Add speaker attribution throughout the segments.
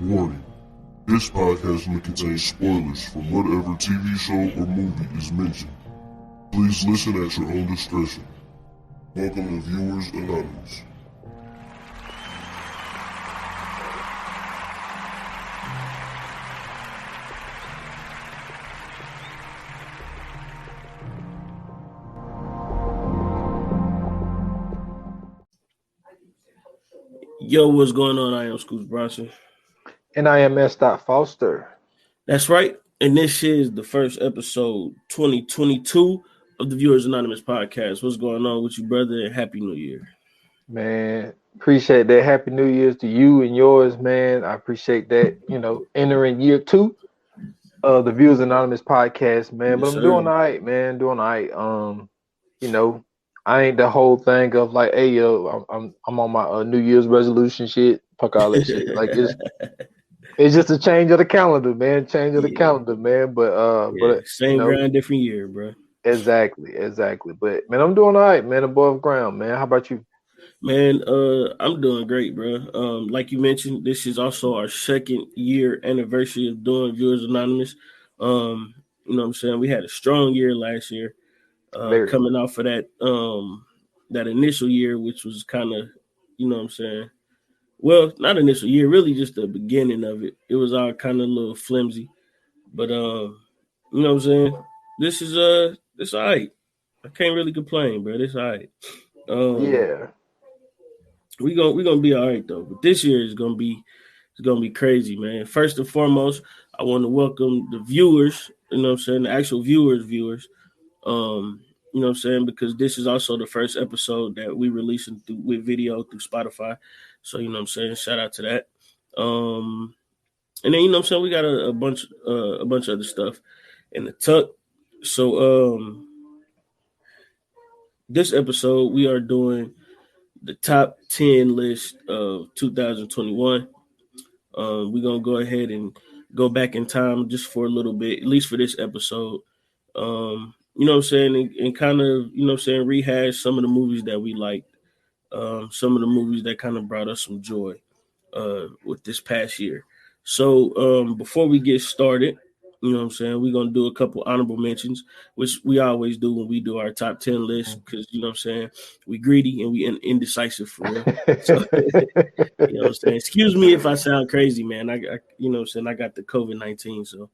Speaker 1: Warning. This podcast may contain spoilers from whatever TV show or movie is mentioned. Please listen at your own discretion. Welcome to Viewers Anonymous.
Speaker 2: Yo, what's going on? I am Scoots Bronson.
Speaker 3: And I am S. Foster.
Speaker 2: That's right. And this is the first episode 2022 of the Viewers Anonymous podcast. What's going on with you, brother? And Happy New Year.
Speaker 3: Man, appreciate that. Happy New Year's to you and yours, man. I appreciate that, entering year 2 of the Viewers Anonymous podcast, man. But I'm doing all right, man. Doing all right. I ain't the whole thing of like, hey, yo, I'm on my New Year's resolution shit. Fuck all that shit. Like it's just a change of the calendar, man. But
Speaker 2: same grind, different year, bro.
Speaker 3: Exactly. But man, I'm doing all right, man. Above ground, man. How about you?
Speaker 2: Man, I'm doing great, bro. Like you mentioned, this is also our second year anniversary of doing Viewers Anonymous. You know what I'm saying? We had a strong year last year. Coming off of that initial year, which was kind of, you know what I'm saying? Well, not initial year, really just the beginning of it. It was all kind of a little flimsy. But you know what I'm saying? This is it's all right. I can't really complain, bro. It's all right.
Speaker 3: Yeah.
Speaker 2: We're gonna be all right though. But this year is gonna be crazy, man. First and foremost, I want to welcome the viewers, you know what I'm saying, the actual viewers. You know what I'm saying? Because this is also the first episode that we releasing with video through Spotify. So, you know what I'm saying? Shout out to that. And then, you know what I'm saying? We got a bunch of other stuff in the tuck. So, this episode, we are doing the top 10 list of 2021. We're going to go ahead and go back in time just for a little bit, at least for this episode. You know what I'm saying, and kind of, you know what I'm saying, rehash some of the movies that we liked, some of the movies that kind of brought us some joy with this past year. So before we get started, you know what I'm saying, we're going to do a couple honorable mentions, which we always do when we do our top 10 list, because, you know what I'm saying, we greedy and we indecisive for real. So, you know what I'm saying, excuse me if I sound crazy, man. I you know what I'm saying, I got the COVID-19, so,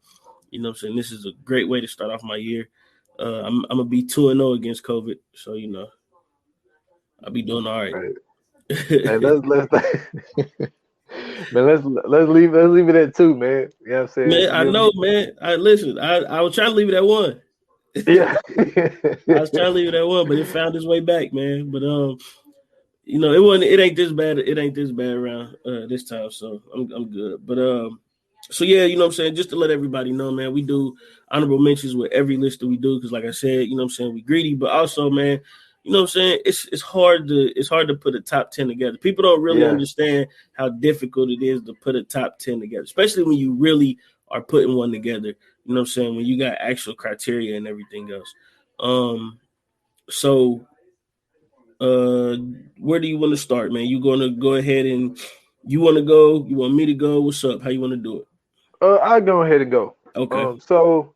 Speaker 2: you know what I'm saying, this is a great way to start off my year. I'm gonna be 2-0 against COVID, so you know I'll be doing all right.
Speaker 3: Man, let's leave it at 2, man. You know what I'm saying?
Speaker 2: Man, I know, man. I was trying to leave it at 1.
Speaker 3: Yeah.
Speaker 2: I was trying to leave it at 1, but it found its way back, man. But you know, it ain't this bad. It ain't this bad around this time, so I'm good. But so yeah, you know what I'm saying, just to let everybody know, man, we do honorable mentions with every list that we do, because like I said, you know what I'm saying, we greedy, but also, man, you know what I'm saying, it's hard to put a top 10 together. People don't really understand how difficult it is to put a top 10 together, especially when you really are putting one together. You know what I'm saying, when you got actual criteria and everything else. So where do you want to start, man? You gonna go ahead and you want to go? You want me to go? What's up? How you want to do it?
Speaker 3: I'll go ahead and go.
Speaker 2: Okay.
Speaker 3: So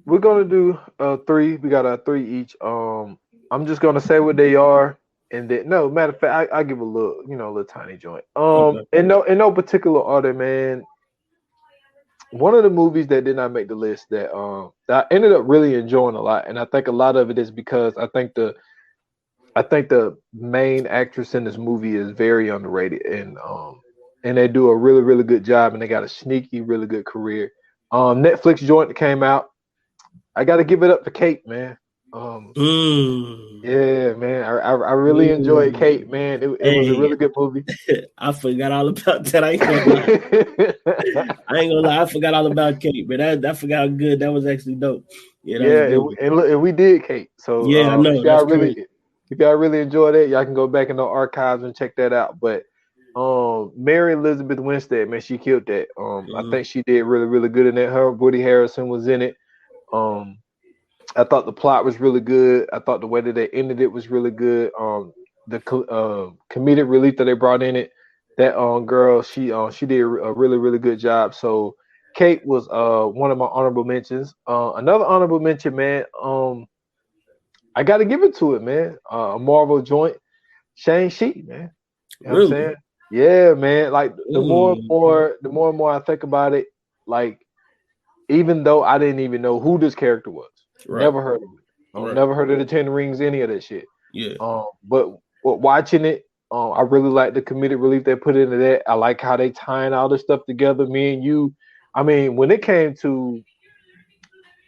Speaker 3: we're gonna do 3. We got 3 each. I'm just gonna say what they are, and then matter of fact, I give a little tiny joint.
Speaker 2: Okay.
Speaker 3: In no particular order, man. One of the movies that did not make the list that I ended up really enjoying a lot, and I think a lot of it is because I think the main actress in this movie is very underrated, and they do a really, really good job, and they got a sneaky, really good career. Netflix joint that came out. I got to give it up to Kate, man. Yeah, man. I really enjoyed Kate, man. It was a really good movie.
Speaker 2: I forgot all about that. I ain't gonna lie. I forgot all about Kate, but I forgot how good that was. Actually dope.
Speaker 3: And we did Kate. So
Speaker 2: yeah, I know.
Speaker 3: If y'all really enjoyed it, y'all can go back in the archives and check that out. But Mary Elizabeth Winstead, man, she killed that. I think she did really, really good in that. Her, Woody Harrelson was in it. I thought the plot was really good. I thought the way that they ended it was really good. The comedic relief that they brought in it that girl, she did a really really good job. So Kate was one of my honorable mentions. Another honorable mention, man. I got to give it to it, man. A Marvel joint, Shang-Chi, man. You know what I'm
Speaker 2: Really?
Speaker 3: saying? Yeah, man. Like the
Speaker 2: Mm.
Speaker 3: more and more I think about it, like even though I didn't even know who this character was,
Speaker 2: Right.
Speaker 3: never heard of it.
Speaker 2: Right.
Speaker 3: Never heard of the Ten Rings, any of that shit.
Speaker 2: Yeah.
Speaker 3: But watching it, I really like the comedic relief they put into that. I like how they tying all this stuff together. Me and you, I mean, when it came to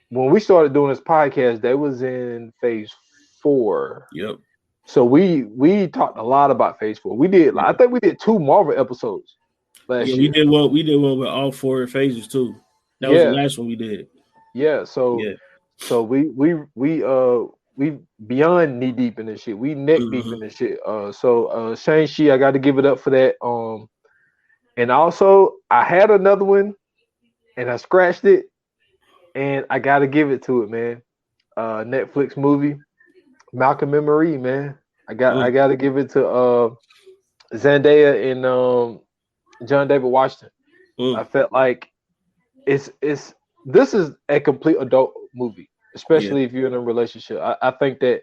Speaker 3: when we started doing this podcast, they was in phase 4.
Speaker 2: Yep.
Speaker 3: So we talked a lot about phase 4. We did, I think we did 2 Marvel episodes last
Speaker 2: Yeah,
Speaker 3: year.
Speaker 2: we did one with all 4 phases too. That was the
Speaker 3: Yeah,
Speaker 2: last one we did.
Speaker 3: yeah. So
Speaker 2: Yeah.
Speaker 3: so we beyond knee deep in this shit. We neck deep
Speaker 2: Mhm.
Speaker 3: in this shit. So Shang-Chi, I got to give it up for that. And also I had another one and I scratched it, and I got to give it to it, man. Netflix movie, Malcolm and Marie, man. I
Speaker 2: Mm.
Speaker 3: got to give it to Zendaya and John David Washington. I
Speaker 2: Mm.
Speaker 3: felt like it's this is a complete adult movie,
Speaker 2: Yeah.
Speaker 3: especially if you're in a relationship. I think that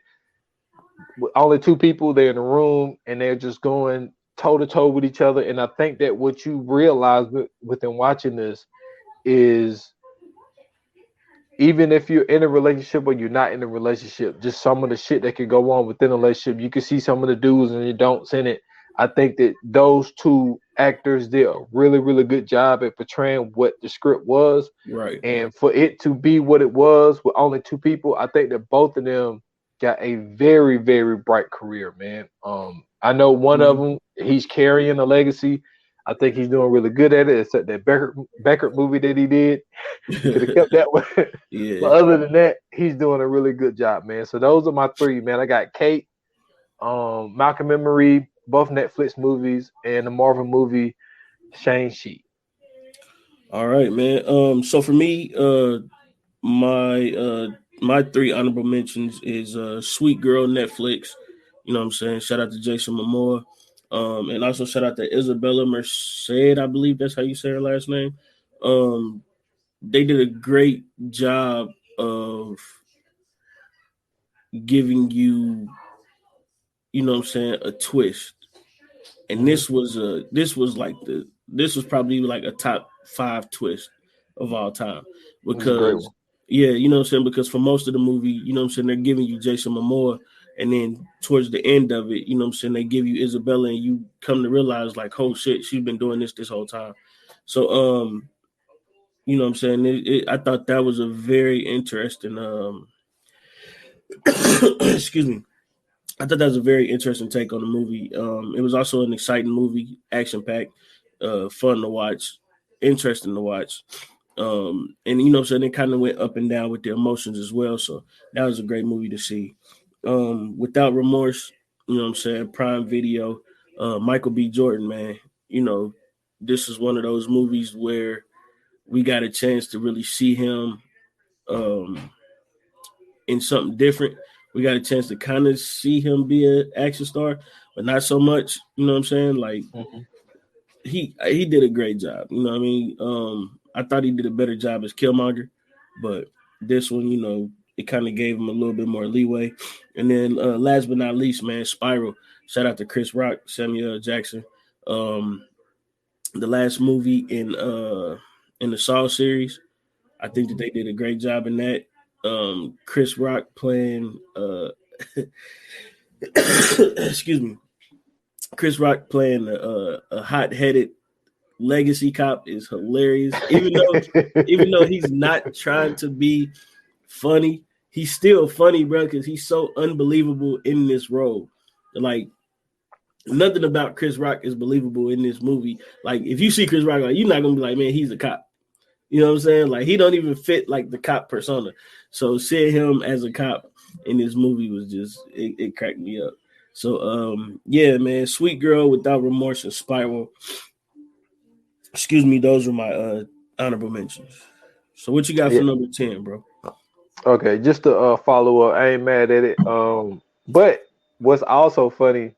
Speaker 3: with only 2 people, they're in a room and they're just going toe to toe with each other. And I think that what you realize within watching this is, even if you're in a relationship or you're not in a relationship, just some of the shit that can go on within a relationship. You can see some of the do's and the don'ts in it. I think that those 2 actors did a really, really good job at portraying what the script was.
Speaker 2: Right.
Speaker 3: And for it to be what it was with only 2 people, I think that both of them got a very, very bright career, man. I know one of them, he's carrying a legacy. I think he's doing really good at it, except that Becker movie that he did. He could have kept that one.
Speaker 2: Yeah.
Speaker 3: But other than that, he's doing a really good job, man. So those are my 3, man. I got Kate, Malcolm and Marie, both Netflix movies, and the Marvel movie Shang-Chi.
Speaker 2: All right, man. So for me, my 3 honorable mentions is Sweet Girl Netflix. You know what I'm saying? Shout out to Jason Momoa. And also shout out to Isabella Merced, I believe that's how you say her last name. They did a great job of giving you, you know what I'm saying, a twist. And this was probably like a top 5 twist of all time,
Speaker 3: It was a great
Speaker 2: because
Speaker 3: one.
Speaker 2: yeah, you know what I'm saying, because for most of the movie, you know what I'm saying, they're giving you Jason Momoa, and then towards the end of it, you know what I'm saying, they give you Isabella, and you come to realize like, oh shit, she's been doing this whole time. So you know what I'm saying, I thought that was a very interesting excuse me, I thought that was a very interesting take on the movie. It was also an exciting movie, action packed, fun to watch, interesting to watch. And you know, so it kind of went up and down with the emotions as well. So that was a great movie to see. Without Remorse, you know what I'm saying, Prime Video, Michael B. Jordan, man. You know, this is one of those movies where we got a chance to really see him um, in something different. We got a chance to kind of see him be an action star, but not so much. You know what I'm saying? Like
Speaker 3: Mm-hmm.
Speaker 2: he did a great job. You know what I mean? I thought he did a better job as Killmonger, but this one, you know, it kind of gave him a little bit more leeway. And then last but not least, man, Spiral. Shout out to Chris Rock, Samuel Jackson. The last movie in the Saw series, I think that they did a great job in that. Chris Rock playing excuse me, Chris Rock playing a hot-headed legacy cop is hilarious. Even though he's not trying to be funny, he's still funny, bro, because he's so unbelievable in this role. Like nothing about Chris Rock is believable in this movie. Like if you see Chris Rock, like you're not gonna be like, man, he's a cop. You know what I'm saying? Like he don't even fit like the cop persona. So seeing him as a cop in this movie was just it cracked me up. So yeah, man, Sweet Girl, Without Remorse, and Spiral. Excuse me, those are my honorable mentions. So what you got for
Speaker 3: Yeah.
Speaker 2: number 10, bro?
Speaker 3: Okay, just to follow up, I ain't mad at it. But what's also funny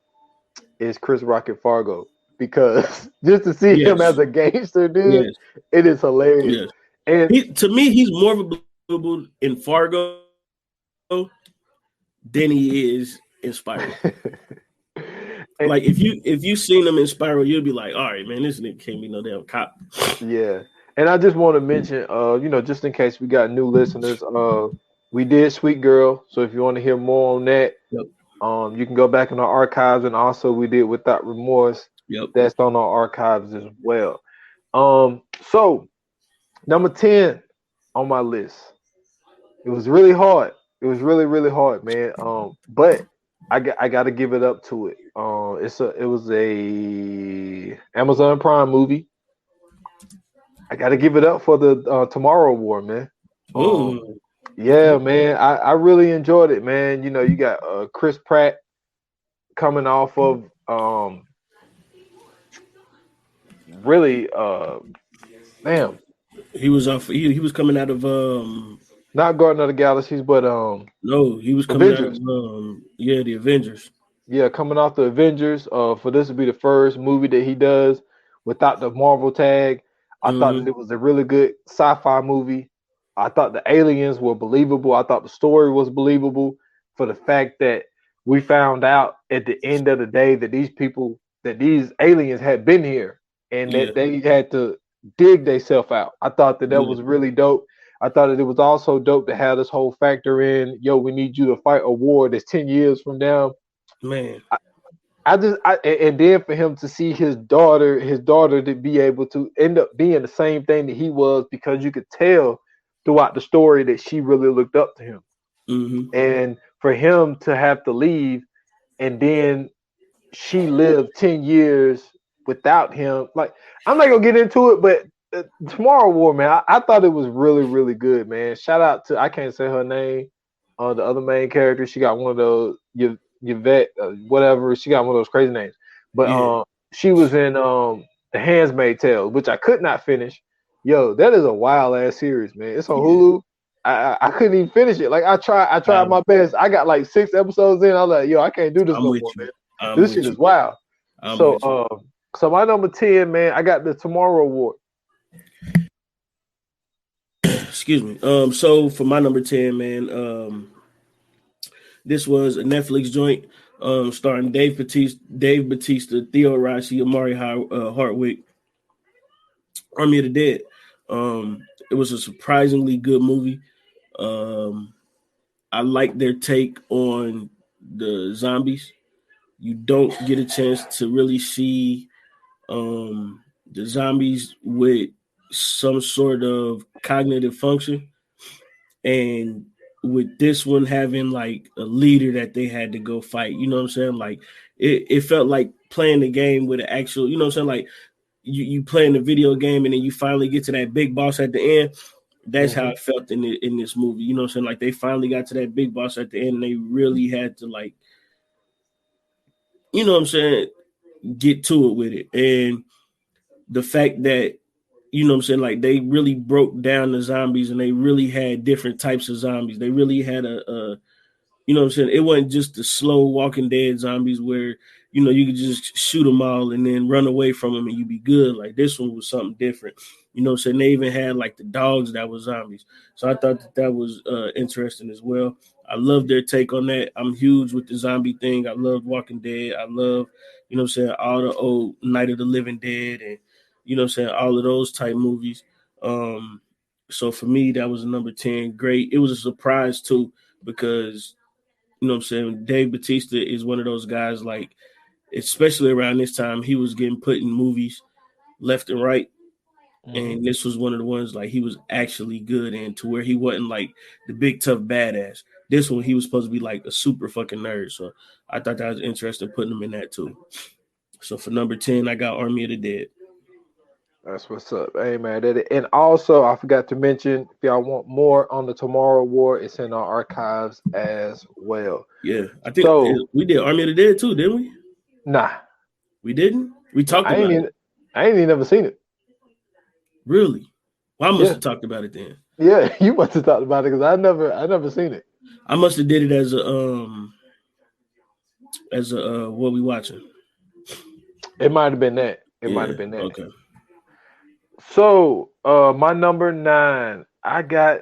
Speaker 3: is Chris Rock and Fargo. because just to see him as
Speaker 2: Yes.
Speaker 3: a gangster, dude,
Speaker 2: Yes.
Speaker 3: it is hilarious.
Speaker 2: Yes.
Speaker 3: And
Speaker 2: To me, he's more of a believable in Fargo than he is in Spiral.
Speaker 3: and
Speaker 2: Like if you seen him in Spiral, you'll be like, all right, man, this nigga can't be no damn cop.
Speaker 3: yeah, and I just want to mention, just in case we got new listeners, we did Sweet Girl. So if you want to hear more on that,
Speaker 2: Yep.
Speaker 3: you can go back in our archives, and also we did Without Remorse.
Speaker 2: Yep.
Speaker 3: That's on our archives as well. So number 10 on my list. It was really hard. It was really, really hard, man. But I got to give it up to it. It was a Amazon Prime movie. I got to give it up for the Tomorrow War, man. Yeah,
Speaker 2: Okay.
Speaker 3: man. I really enjoyed it, man. You know, you got Chris Pratt coming off of really damn,
Speaker 2: He was off. He was coming out of
Speaker 3: not Guardian of the Galaxies, but
Speaker 2: no, he was coming out of
Speaker 3: Avengers.
Speaker 2: the Avengers.
Speaker 3: Yeah, coming off the Avengers. For this to be the first movie that he does without the Marvel tag, I thought that it was a really good sci-fi movie. I thought the aliens were believable. I thought the story was believable for the fact that we found out at the end of the day that these aliens had been here and
Speaker 2: Yeah.
Speaker 3: that they had to dig themselves out. I thought that was really dope. I thought that it was also dope to have this whole factor in, yo, we need you to fight a war that's 10 years from now.
Speaker 2: Man.
Speaker 3: And then for him to see his daughter to be able to end up being the same thing that he was, because you could tell throughout the story that she really looked up to him.
Speaker 2: Mm-hmm.
Speaker 3: And for him to have to leave, and then she lived 10 years without him. Like, I'm not gonna get into it, but Tomorrow War, man, I thought it was really, really good, man. Shout out to, I can't say her name, the other main character. She got one of those Yvette, whatever. She got one of those crazy names. But she was in The Handmaid's Tale, which I could not finish. Yo, that is a wild ass series, man. It's on Hulu. I couldn't even finish it. Like, I tried my best. I got like 6 episodes in. I was like, yo, I can't do this no more, man. This shit is wild. So my number 10, man, I got the Tomorrow War.
Speaker 2: Excuse me. So for my number 10, man, this was a Netflix joint, starring Dave Bautista, Theo Rossi, Amari Hartwick, Army of the Dead. It was a surprisingly good movie. I like their take on the zombies. You don't get a chance to really see the zombies with some sort of cognitive function, and with this one having like a leader that they had to go fight, you know what I'm saying? Like it felt like playing the game with an actual, you know what I'm saying? Like you playing the video game and then you finally get to that big boss at the end. That's how it felt in this movie. You know what I'm saying? Like they finally got to that big boss at the end and they really had to, like, you know what I'm saying, get to it with it. And the fact that, you know what I'm saying, like they really broke down the zombies and they really had different types of zombies. They really had a you know what I'm saying, it wasn't just the slow Walking Dead zombies where, you know, you could just shoot them all and then run away from them and you'd be good. Like this one was something different. You know what I'm saying? They even had like the dogs that were zombies. So I thought that was interesting as well. I love their take on that. I'm huge with the zombie thing. I love Walking Dead. I love, you know what I'm saying, all the old Night of the Living Dead and, you know what I'm saying, all of those type movies. So for me, that was a number 10. Great. It was a surprise too, because, you know what I'm saying, Dave Bautista is one of those guys, like, especially around this time, he was getting put in movies left and right. And this was one of the ones, like, he was actually good in, to where he wasn't like the big tough badass. This one, he was supposed to be like a super fucking nerd. So I thought that was interesting, putting him in that too. So for number 10, I got Army of the Dead.
Speaker 3: That's what's up. Hey, man. And also, I forgot to mention, if y'all want more on the Tomorrow War, it's in our archives as well.
Speaker 2: Yeah, I think we did Army of the Dead too, didn't we?
Speaker 3: Nah.
Speaker 2: We didn't? We talked about it.
Speaker 3: I ain't even never seen it.
Speaker 2: Really? Well, I must have talked about it then.
Speaker 3: Yeah, you must have talked about it, because I never seen it.
Speaker 2: I must have did it as a what we watching.
Speaker 3: It might have been that. It might
Speaker 2: Yeah.
Speaker 3: have been that.
Speaker 2: Okay.
Speaker 3: So, my number 9, I got,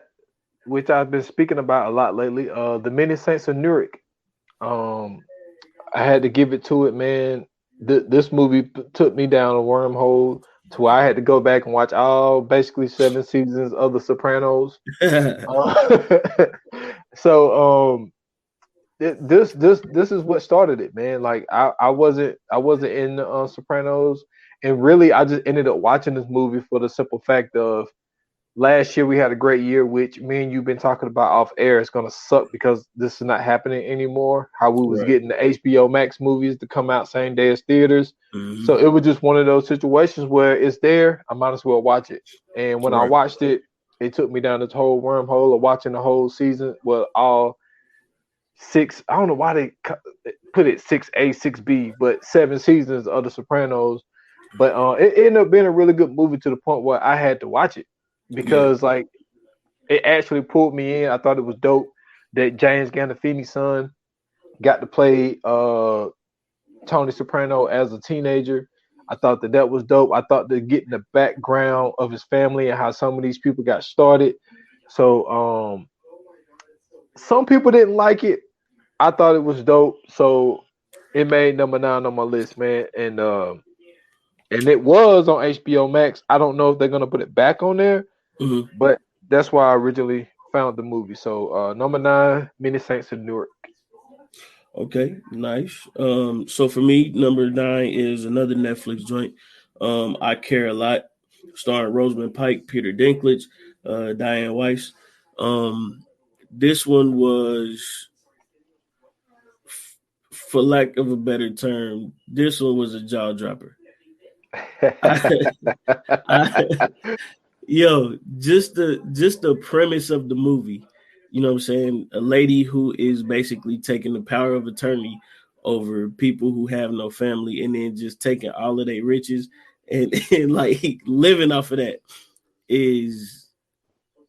Speaker 3: which I've been speaking about a lot lately. The Many Saints of Newark. Um, I had to give it to it, man. This movie took me down a wormhole to where I had to go back and watch all basically 7 seasons of The Sopranos. Uh, so, this is what started it, man. Like I wasn't in the Sopranos, and really I just ended up watching this movie for the simple fact of last year we had a great year, which me and you've been talking about off air. It's gonna suck because this is not happening anymore. How we was
Speaker 2: Right.
Speaker 3: getting the HBO Max movies to come out same day as theaters.
Speaker 2: Mm-hmm.
Speaker 3: So it was just one of those situations where it's there. I might as well watch it. And when I
Speaker 2: Right.
Speaker 3: watched it, it took me down this whole wormhole of watching the whole season. Well, all six. I don't know why they put it 6A, 6B, but 7 seasons of The Sopranos. But it ended up being a really good movie to the point where I had to watch it
Speaker 2: Yeah.
Speaker 3: because like it actually pulled me in. I thought it was dope that James Gandolfini's son got to play Tony Soprano as a teenager. I thought that was dope. I thought that getting the background of his family and how some of these people got started. So some people didn't like it. I thought it was dope. So it made number 9 on my list, man. And it was on HBO Max. I don't know if they're gonna put it back on there,
Speaker 2: Mm-hmm.
Speaker 3: but that's why I originally found the movie. So number 9, Many Saints of Newark.
Speaker 2: Okay, nice. So for me, number 9 is another Netflix joint. I Care a Lot, starring Rosamund Pike, Peter Dinklage, Diane Weiss. This one was, for lack of a better term, this one was a jaw dropper. Yo, just the premise of the movie, you know what I'm saying? A lady who is basically taking the power of attorney over people who have no family and then just taking all of their riches and like living off of that is,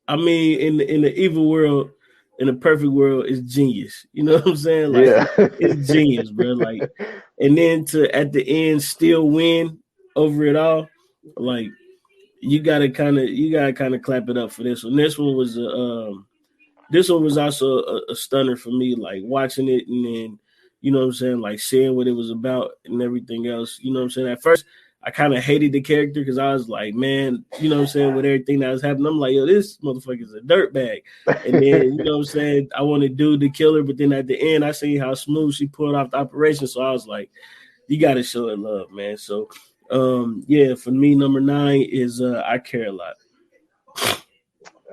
Speaker 2: I mean, in the evil world, in the perfect world, is genius. You know what I'm saying? Like
Speaker 3: Yeah.
Speaker 2: it's genius, bro. Like, and then to at the end still win over it all, like you gotta kind of clap it up for this one. This one was also a stunner for me. Like watching it and then you know what I'm saying, like seeing what it was about and everything else. You know what I'm saying. At first, I kind of hated the character because I was like, man, you know what I'm saying, with everything that was happening, I'm like, yo, this motherfucker is a dirtbag. And then you know what I'm saying, I wanted dude to kill her, but then at the end, I see how smooth she pulled off the operation. So I was like, you got to show it love, man. So yeah, for me, number 9 is I Care a Lot.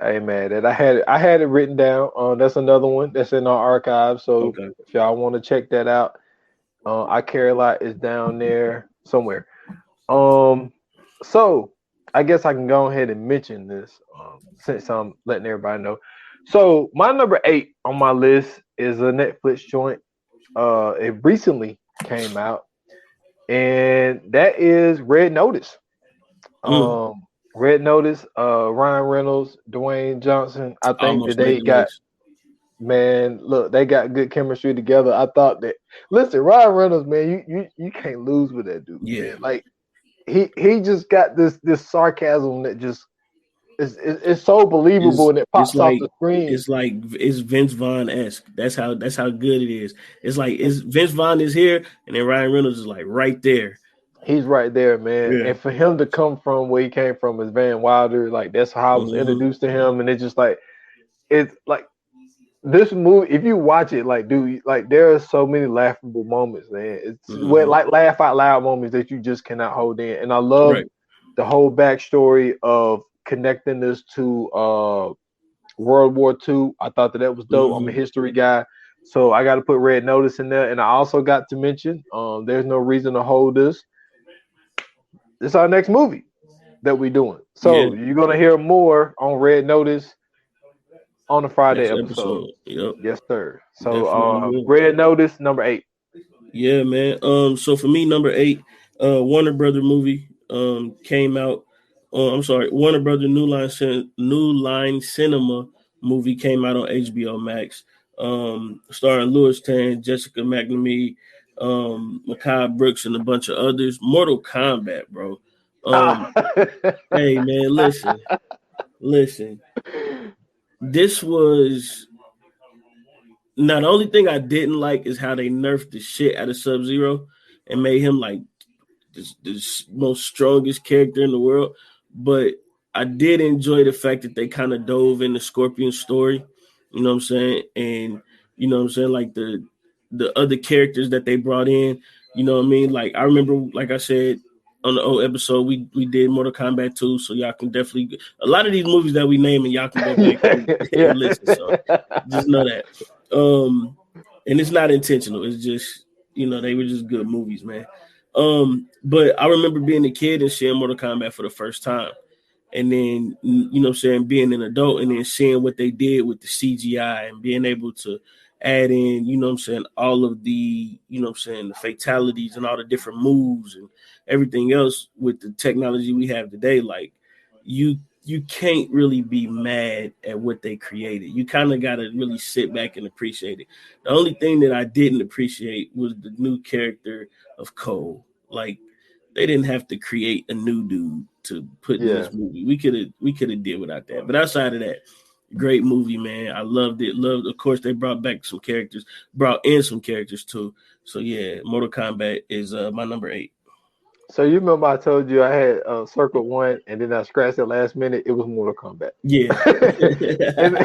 Speaker 3: Hey man, that I had it written down. That's another one that's in our archive. So
Speaker 2: Okay.
Speaker 3: if y'all want to check that out, I Care a Lot is down there somewhere. Um, so I guess I can go ahead and mention this since I'm letting everybody know. So my number 8 on my list is a Netflix joint. It recently came out, and that is Red Notice.
Speaker 2: Mm,
Speaker 3: Um, Red Notice, Ryan Reynolds, Dwayne Johnson. I
Speaker 2: I
Speaker 3: think that
Speaker 2: almost made
Speaker 3: they
Speaker 2: the
Speaker 3: got,
Speaker 2: list.
Speaker 3: man, look, they got good chemistry together. I thought that, listen, Ryan Reynolds, man, you can't lose with that dude,
Speaker 2: Yeah.
Speaker 3: man. Like he just got this sarcasm that just is so believable
Speaker 2: It's
Speaker 3: and it
Speaker 2: it's
Speaker 3: pops off
Speaker 2: like
Speaker 3: the screen.
Speaker 2: it's Vince Vaughn esque. That's how good it is. It's like it's Vince Vaughn is here, and then Ryan Reynolds is like right there.
Speaker 3: He's right there, man.
Speaker 2: Yeah.
Speaker 3: And for him to come from where he came from as Van Wilder, like that's how I was
Speaker 2: Mm-hmm.
Speaker 3: introduced to him, and it's just like it's like this movie. If you watch it, like, dude, like there are so many laughable moments, man. It's
Speaker 2: Mm-hmm.
Speaker 3: like laugh out loud moments that you just cannot hold in. And I love
Speaker 2: Right.
Speaker 3: the whole backstory of connecting this to World War II. I thought that was dope. I'm a
Speaker 2: Mm-hmm.
Speaker 3: history guy, so I got to put Red Notice in there. And I also got to mention, there's no reason to hold this. This is our next movie that we're doing.
Speaker 2: Yeah.
Speaker 3: So you're gonna hear more on Red Notice on the Friday
Speaker 2: Next
Speaker 3: episode.
Speaker 2: episode. Yep.
Speaker 3: Yes, sir. So
Speaker 2: Definitely will.
Speaker 3: Red Notice number 8.
Speaker 2: Yeah, man. So for me, number 8, Warner Brother movie came out. I'm sorry, Warner Brother New Line Cinema movie came out on HBO Max. Starring Louis Tan, Jessica McNamee, Makai Brooks, and a bunch of others. Mortal Kombat, bro. Hey man, listen. This was now the only thing I didn't like is how they nerfed the shit out of Sub-Zero and made him like this most strongest character in the world. But I did enjoy the fact that they kind of dove into Scorpion's story. You know what I'm saying? And you know what I'm saying, like the other characters that they brought in. You know what I mean? Like I remember, like I said on the old episode, we did Mortal Kombat 2, so y'all can definitely a lot of these movies that we name and y'all can go back and listen. So just know that. And it's not intentional. It's just, you know, they were just good movies, man. But I remember being a kid and seeing Mortal Kombat for the first time. And then, you know what I'm saying, being an adult and then seeing what they did with the CGI and being able to add in, you know what I'm saying, all of the, you know what I'm saying, the fatalities and all the different moves and everything else with the technology we have today. Like, you can't really be mad at what they created. You kind of got to really sit back and appreciate it. The only thing that I didn't appreciate was the new character of Cole. Like, they didn't have to create a new dude to put in this movie. We could have did without that. But outside of that, great movie, man. I loved it. Of course, they brought in some characters too. So yeah, Mortal Kombat is my number 8.
Speaker 3: So you remember I told you I had circled one and then I scratched it last minute. It was Mortal Kombat.
Speaker 2: Yeah.
Speaker 3: And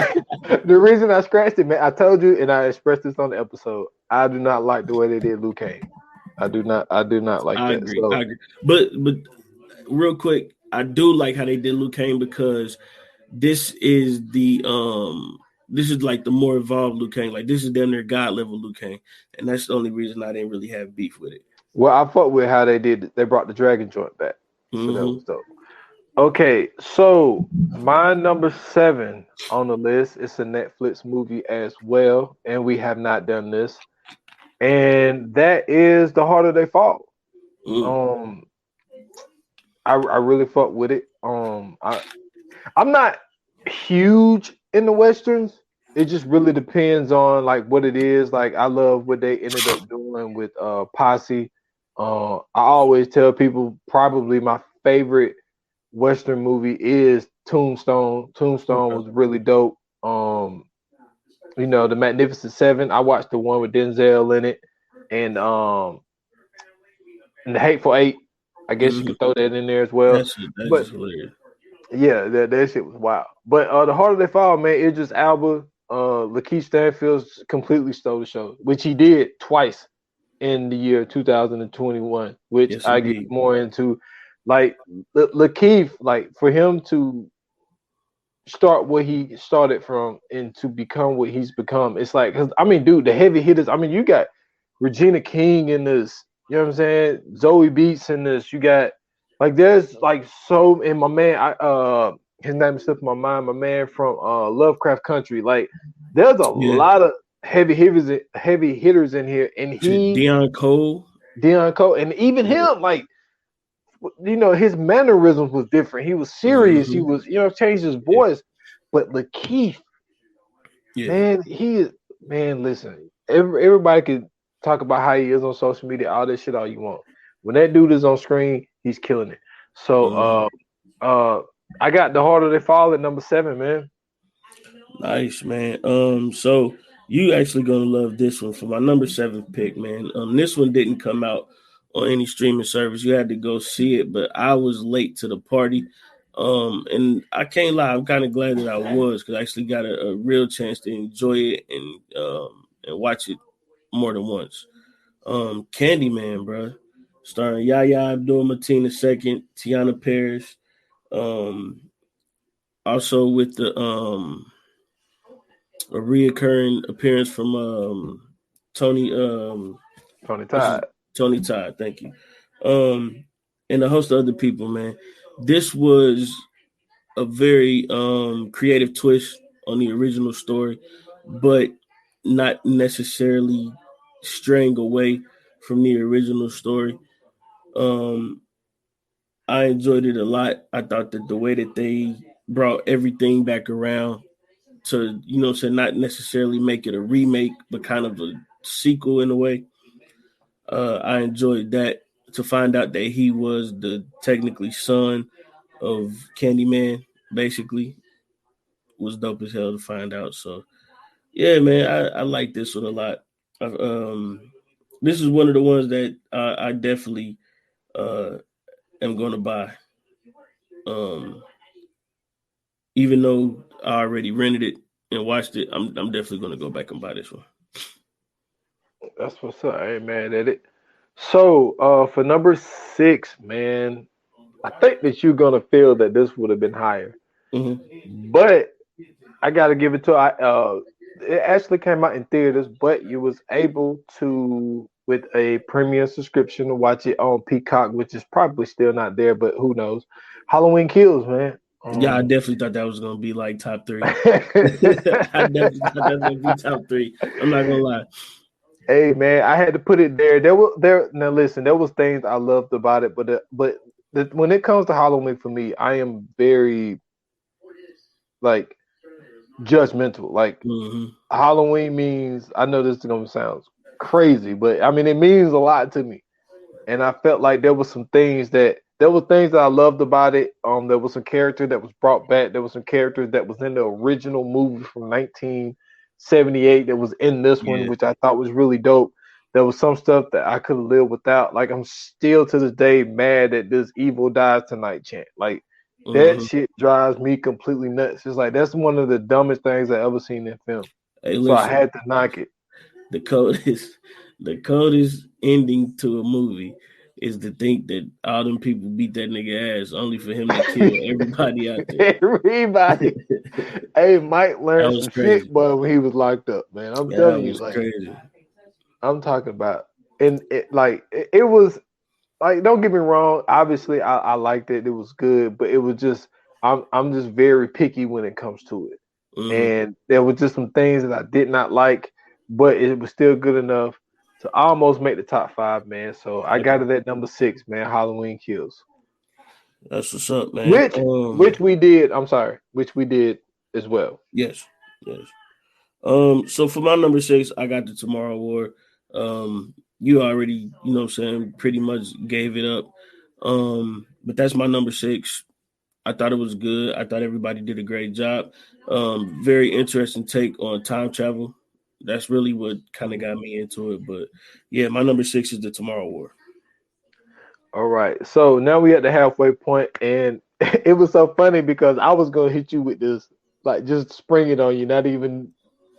Speaker 3: the reason I scratched it, man, I told you, and I expressed this on the episode. I do not like the way they did Liu Kang. I do not like that.
Speaker 2: I agree. But real quick, I do like how they did Liu Kang because this is like the more evolved Liu Kang. Like this is damn near God level Liu Kang, and that's the only reason I didn't really have beef with it.
Speaker 3: Well, I fuck with how they did. They brought the dragon joint back, so that was dope. Okay, so my number 7 on the list is a Netflix movie as well, and we have not done this, and that is The Harder They Fall. I really fuck with it. I'm not huge in the westerns. It just really depends on like what it is. Like I love what they ended up doing with Posse. I always tell people probably my favorite Western movie is Tombstone. Tombstone was really dope. You know, The Magnificent Seven. I watched the one with Denzel in it, and The Hateful Eight. I guess you could throw that in there as well.
Speaker 2: That's hilarious.
Speaker 3: Yeah, that shit was wild. But The Harder They Fall, man, Idris Elba, Lakeith Stanfield completely stole the show, which he did twice in the year 2021, which I get more into. Like Lakeith, like for him to start what he started from and to become what he's become, it's like, cause I mean, dude, the heavy hitters. I mean, you got Regina King in this. You know what I'm saying? Zoe Beats in this. You got like there's like so. And my man, his name is slipping my mind. My man from Lovecraft Country. Like there's a lot of heavy hitters in here, and
Speaker 2: Deion Cole,
Speaker 3: and even him, like, you know, his mannerisms was different. He was serious. He was, you know, changed his voice. But Lakeith, man, listen, everybody can talk about how he is on social media, all that shit, all you want. When that dude is on screen, he's killing it. So, I got The Harder They Fall at number 7, man.
Speaker 2: Nice, man. So you actually gonna love this one for my number 7 pick, man. This one didn't come out on any streaming service. You had to go see it, but I was late to the party. And I can't lie, I'm kind of glad that I was because I actually got a real chance to enjoy it and watch it more than once. Candyman, bro, starring Yahya Abdul-Mateen II, Tiana Parrish. Also with the a reoccurring appearance from Tony
Speaker 3: Todd.
Speaker 2: Tony Todd, thank you. And a host of other people, man. This was a very creative twist on the original story, but not necessarily straying away from the original story. I enjoyed it a lot. I thought that the way that they brought everything back around to, you know, not necessarily make it a remake, but kind of a sequel in a way. I enjoyed that to find out that he was the technically son of Candyman. Basically, was dope as hell to find out. So yeah, man, I like this one a lot. This is one of the ones that I definitely am going to buy. Even though I already rented it and watched it, I'm definitely going to go back and buy this one.
Speaker 3: That's what's up. I ain't mad at it. So, for number 6, man, I think that you're gonna feel that this would have been higher, but I gotta give it to I. It actually came out in theaters, but you was able to with a premium subscription to watch it on Peacock, which is probably still not there, but who knows? Halloween Kills, man.
Speaker 2: Yeah, I definitely thought that was going to be like top 3. I definitely thought that was going to be top 3. I'm not going to lie.
Speaker 3: Hey man, I had to put it there. Now listen, there was things I loved about it, but when it comes to Halloween for me, I am very like judgmental. Like Halloween means, I know this is gonna sound crazy, but I mean it means a lot to me. And I felt like there were things that I loved about it. There was some character that was brought back. There was some characters that was in the original movie from 1978 that was in this one, which I thought was really dope. There was some stuff that I could live without. Like I'm still to this day mad at this "Evil Dies Tonight" chant. Like that shit drives me completely nuts. It's like that's one of the dumbest things I ever seen in film. Hey, so I had to knock it.
Speaker 2: The coldest ending to a movie is to think that all them people beat that nigga ass only for him to kill everybody out there.
Speaker 3: Everybody. Hey, Mike learned some shit, boy, when he was locked up, man. I'm telling you, like, crazy. I'm talking about, and it was like, don't get me wrong. Obviously, I liked it. It was good, but it was just, I'm just very picky when it comes to it. And there was just some things that I did not like, but it was still good enough to almost make the top 5, man. So I got it at number 6, man. Halloween Kills.
Speaker 2: That's what's up, man.
Speaker 3: Which we did. I'm sorry, which we did as well.
Speaker 2: Yes. So for my number 6, I got the Tomorrow War. You already, you know what I'm saying, pretty much gave it up. But that's my number 6. I thought it was good. I thought everybody did a great job. Very interesting take on time travel. That's really what kind of got me into it. But yeah, my number 6 is the Tomorrow War.
Speaker 3: All right. So now we at the halfway point, and it was so funny because I was gonna hit you with this, like just spring it on you. Not even,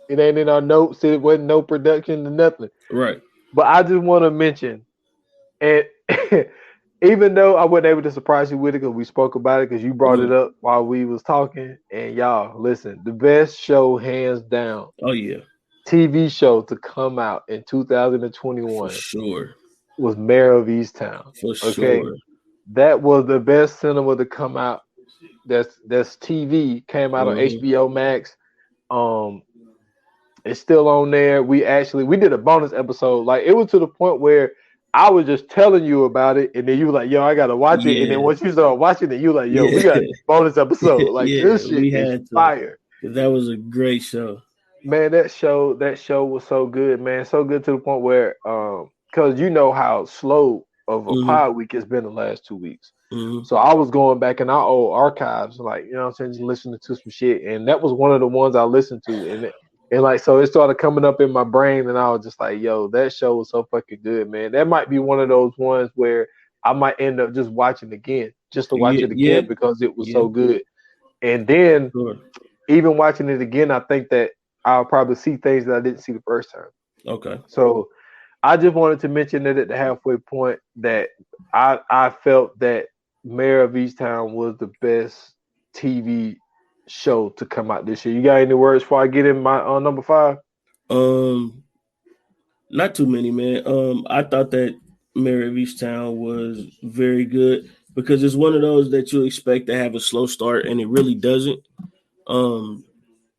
Speaker 3: it ain't in our notes. It wasn't no production or nothing.
Speaker 2: Right.
Speaker 3: But I just want to mention, and even though I wasn't able to surprise you with it because we spoke about it because you brought it up while we was talking, and y'all listen, the best show hands down.
Speaker 2: Oh yeah.
Speaker 3: TV show to come out in 2021
Speaker 2: for sure
Speaker 3: was Mayor of Easttown.
Speaker 2: For sure.
Speaker 3: That was the best cinema to come out. That's TV, came out on HBO Max. It's still on there. We did a bonus episode. Like it was to the point where I was just telling you about it, and then you were like, "Yo, I gotta watch it." And then once you started watching it, you were like, "Yo, we got a bonus episode." Like this shit is fire.
Speaker 2: That was a great show.
Speaker 3: Man, that show was so good, man. So good to the point where, because you know how slow of a pod week it's been the last 2 weeks. So I was going back in our old archives, like, you know what I'm saying, just listening to some shit. And that was one of the ones I listened to. And like, so it started coming up in my brain, and I was just like, yo, that show was so fucking good, man. That might be one of those ones where I might end up just watching again, just to watch it again because it was so good. And then even watching it again, I think that I'll probably see things that I didn't see the first time.
Speaker 2: Okay.
Speaker 3: So I just wanted to mention that at the halfway point that I felt that Mayor of Easttown was the best TV show to come out this year. You got any words before I get in my number 5?
Speaker 2: Not too many, man. I thought that Mayor of Easttown was very good because it's one of those that you expect to have a slow start, and it really doesn't.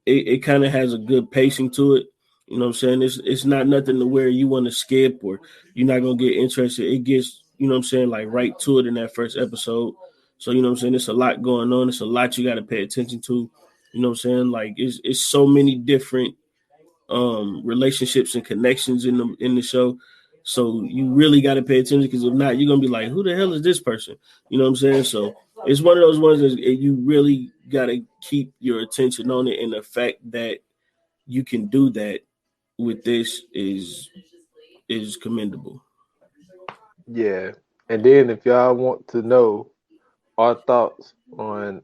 Speaker 2: It kind of has a good pacing to it. You know what I'm saying? It's not nothing to where you want to skip or you're not going to get interested. It gets, you know what I'm saying, like right to it in that first episode. So, you know what I'm saying? There's a lot going on. It's a lot you got to pay attention to. You know what I'm saying? Like it's so many different relationships and connections in the show. So you really got to pay attention, because if not, you're gonna be like, "Who the hell is this person?" You know what I'm saying? So it's one of those ones that you really got to keep your attention on it, and the fact that you can do that with this is commendable.
Speaker 3: Yeah. And then if y'all want to know our thoughts on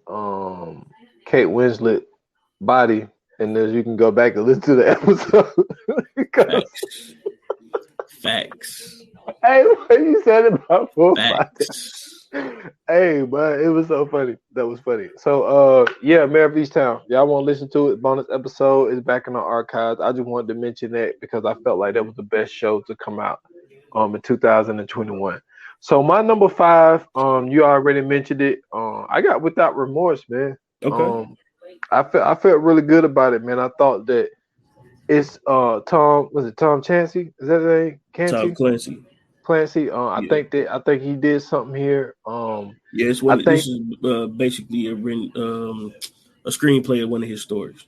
Speaker 3: Kate Winslet body, and then you can go back and listen to the episode. Because
Speaker 2: Facts. Facts.
Speaker 3: hey, what you said about full body.
Speaker 2: Facts.
Speaker 3: Hey, but it was so funny. That was funny. So yeah, Mayor of Easttown. Y'all want to listen to it? Bonus episode is back in our archives. I just wanted to mention that because I felt like that was the best show to come out in 2021. So my number 5, you already mentioned it. I got Without Remorse, man.
Speaker 2: Okay.
Speaker 3: I felt really good about it, man. I thought that it's Tom Chancey? Is that his name?
Speaker 2: Tom Clancy.
Speaker 3: Clancy.
Speaker 2: Yeah.
Speaker 3: I think he did something here.
Speaker 2: Yeah, it's
Speaker 3: I
Speaker 2: one. This
Speaker 3: think
Speaker 2: is basically a screenplay of one of his stories.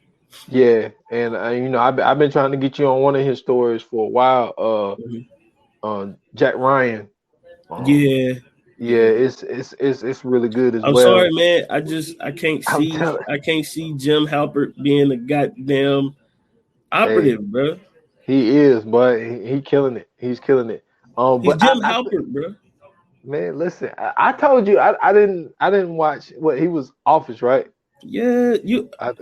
Speaker 3: yeah, and I've been trying to get you on one of his stories for a while. Jack Ryan.
Speaker 2: Yeah.
Speaker 3: Yeah, it's really good as
Speaker 2: I'm
Speaker 3: well.
Speaker 2: sorry, man. I can't
Speaker 3: I'm
Speaker 2: see
Speaker 3: telling.
Speaker 2: Jim Halpert being a goddamn
Speaker 3: Hey,
Speaker 2: operative, bro.
Speaker 3: he is, but he killing it. He's killing it.
Speaker 2: He's
Speaker 3: But
Speaker 2: Jim Halpert, bro.
Speaker 3: man, listen, I told you I didn't watch what he was Office, right?
Speaker 2: Yeah, you.
Speaker 3: I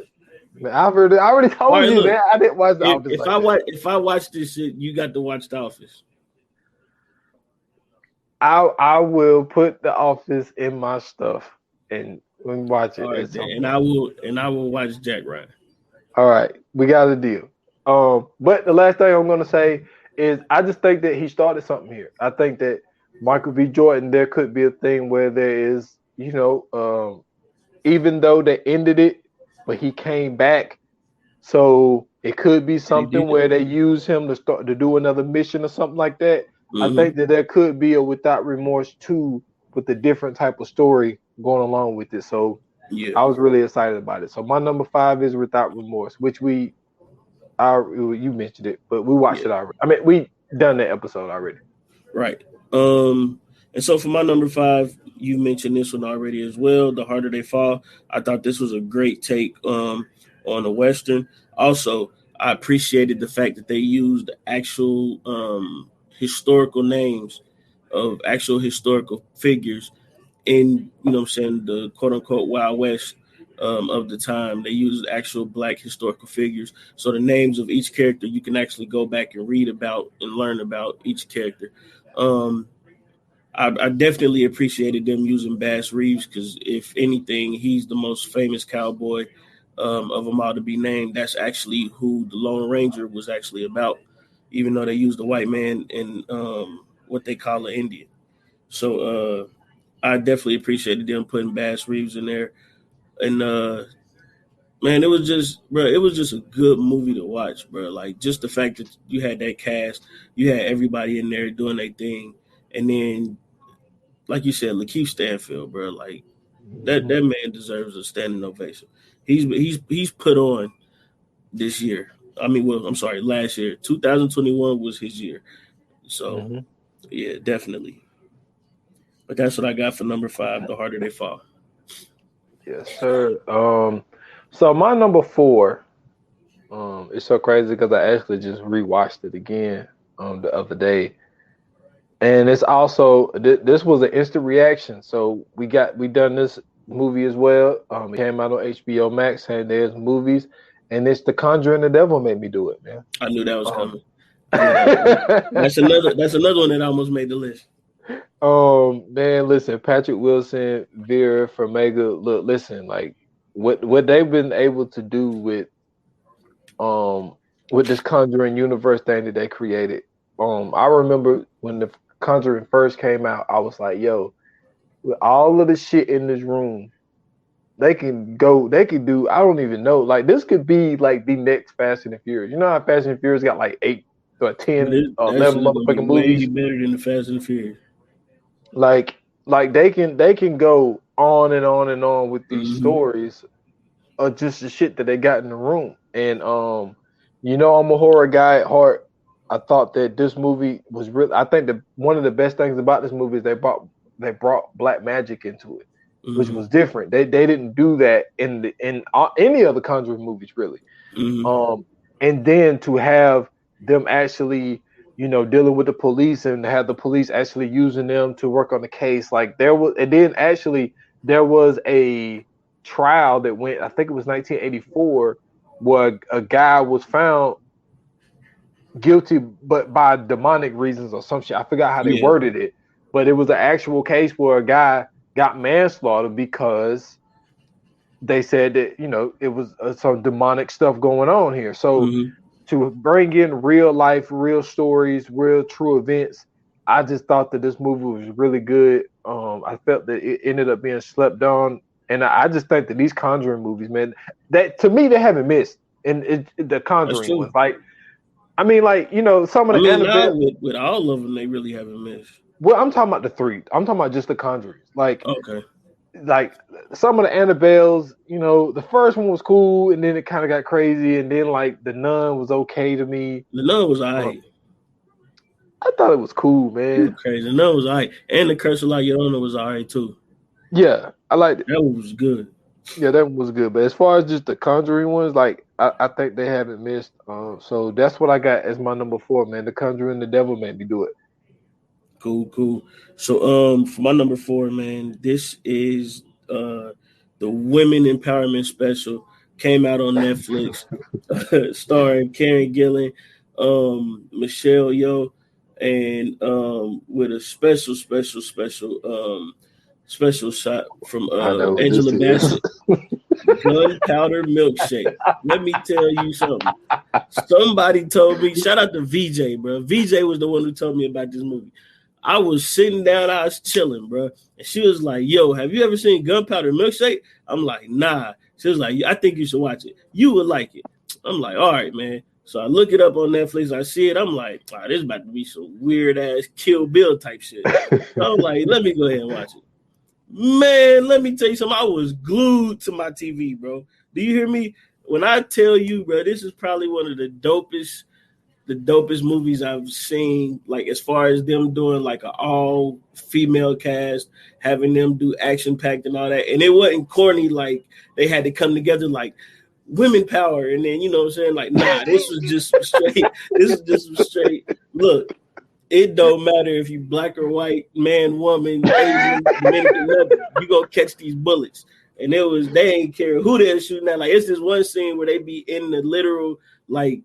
Speaker 3: man, I already
Speaker 2: All
Speaker 3: told
Speaker 2: right,
Speaker 3: you,
Speaker 2: look.
Speaker 3: man. I didn't watch The Office
Speaker 2: If
Speaker 3: like that.
Speaker 2: if I watch this shit, you got to watch The Office.
Speaker 3: I will put The Office in my stuff and watch
Speaker 2: All
Speaker 3: it
Speaker 2: right,
Speaker 3: at
Speaker 2: then.
Speaker 3: some
Speaker 2: And
Speaker 3: point.
Speaker 2: I will watch Jack Ryan.
Speaker 3: All right, we got a deal. But the last thing I'm gonna say is I just think that he started something here. I think that Michael V. Jordan, there could be a thing where there is, even though they ended it, but he came back. So it could be
Speaker 2: And he
Speaker 3: something
Speaker 2: did.
Speaker 3: where they use him to start to do another mission or something like that. I
Speaker 2: Mm-hmm.
Speaker 3: think that there could be a Without Remorse 2 with a different type of story going along with it. So
Speaker 2: Yeah.
Speaker 3: I was really excited about it. So my number 5 is Without Remorse, which you mentioned it, but we watched
Speaker 2: Yeah.
Speaker 3: it already. I mean, we done that episode already.
Speaker 2: Right. And so for my number 5, you mentioned this one already as well. The Harder They Fall. I thought this was a great take on a Western. Also, I appreciated the fact that they used actual historical names of actual historical figures in, you know what I'm saying, the quote unquote Wild West of the time. They used actual black historical figures. So the names of each character, you can actually go back and read about and learn about each character. Um, I definitely appreciated them using Bass Reeves, because if anything, he's the most famous cowboy of them all to be named. That's actually who the Lone Ranger was actually about, even though they used a white man in what they call an Indian. So I definitely appreciated them putting Bass Reeves in there. And man, it was just a good movie to watch, bro. Like, just the fact that you had that cast, you had everybody in there doing their thing, and then, like you said, Lakeith Stanfield, bro. Like, that
Speaker 3: Mhm.
Speaker 2: man deserves a standing ovation. He's put on this year. I mean, well, I'm sorry, last year. 2021 was his year. So
Speaker 3: Mhm.
Speaker 2: yeah, definitely. But that's what I got for number 5. The Harder They Fall.
Speaker 3: Yes, sir. So my number 4, it's so crazy because I actually just rewatched it again the other day, and it's also this was an instant reaction. So we done this movie as well. It came out on HBO Max, and there's movies, and it's The Conjuring. The Devil Made Me Do It, man.
Speaker 2: I knew that was coming. I knew that was coming.
Speaker 3: Um,
Speaker 2: That's another one that almost made the list.
Speaker 3: Man, listen, Patrick Wilson, Vera Farmiga, look, listen, like what they've been able to do um with this Conjuring universe thing that they created. I remember when the Conjuring first came out, I was like, yo, with all of the shit in this room, they can do, I don't even know, like this could be like the next Fast and the Furious. You know how Fast and the Furious got like 8 or
Speaker 2: But
Speaker 3: 10 or
Speaker 2: that
Speaker 3: 11
Speaker 2: shit is gonna be
Speaker 3: motherfucking
Speaker 2: way
Speaker 3: movies?
Speaker 2: better than the Fast and the Furious.
Speaker 3: Like they can go on and on and on with these
Speaker 2: Mm-hmm.
Speaker 3: stories of just the shit that they got in the room. And I'm a horror guy at heart. I thought that this movie was really. I think that one of the best things about this movie is they brought black magic into it, which was different. They didn't do that in any of the Conjuring movies really. And then to have them actually, dealing with the police and have the police actually using them to work on the case, like there was a trial that went. I think it was 1984, where a guy was found guilty, but by demonic reasons or some shit. I forgot how they worded it, but it was an actual case where a guy got manslaughter because they said that it was some demonic stuff going on here. So to bring in real life, real stories, real true events, I just thought that this movie was really good. I felt that it ended up being slept on, and I just think that these Conjuring movies, man, that to me they haven't missed. And the Conjuring ones, like. I mean, like, some of the Annabelle.
Speaker 2: With all of them, they really haven't missed.
Speaker 3: Well, I'm talking about the three. I'm talking about just the Conjurings. Like,
Speaker 2: okay.
Speaker 3: Like, some of the Annabelles, the first one was cool, and then it kind of got crazy, and then, like, The Nun was okay to me.
Speaker 2: The Nun was all right.
Speaker 3: I thought it was cool, man.
Speaker 2: Crazy. The Nun was all right. And The Curse of La Llorona was all right, too.
Speaker 3: Yeah, I liked it.
Speaker 2: That one was good.
Speaker 3: Yeah, that was good. But as far as just the Conjuring ones, like, I think they haven't missed. So that's what I got as my number 4, man. The Conjuring, the Devil made me do it.
Speaker 2: Cool. So for my number 4, man, this is the Women Empowerment Special. Came out on Netflix, starring Karen Gillan, Michelle Yeoh, and with a special shot from Angela Bassett. Gunpowder Milkshake. Let me tell you something. Somebody told me, shout out to VJ, bro. VJ was the one who told me about this movie. I was sitting down, I was chilling, bro. And she was like, yo, have you ever seen Gunpowder Milkshake? I'm like, nah. She was like, I think you should watch it. You would like it. I'm like, all right, man. So I look it up on Netflix. I see it. I'm like, this is about to be some weird-ass Kill Bill type shit. So I'm like, let me go ahead and watch it. Man, let me tell you something. I was glued to my TV, bro. Do you hear me? When I tell you, bro, this is probably one of the dopest movies I've seen, like as far as them doing like an all female cast, having them do action packed and all that. And it wasn't corny, like they had to come together like women power. And then, you know what I'm saying? Like, nah, this was just straight. This is just straight. Look, it don't matter if you black or white, man, woman, Asian, Dominican, nothing. You gonna catch these bullets. And they ain't care who they're shooting at. Like, it's this one scene where they be in the literal like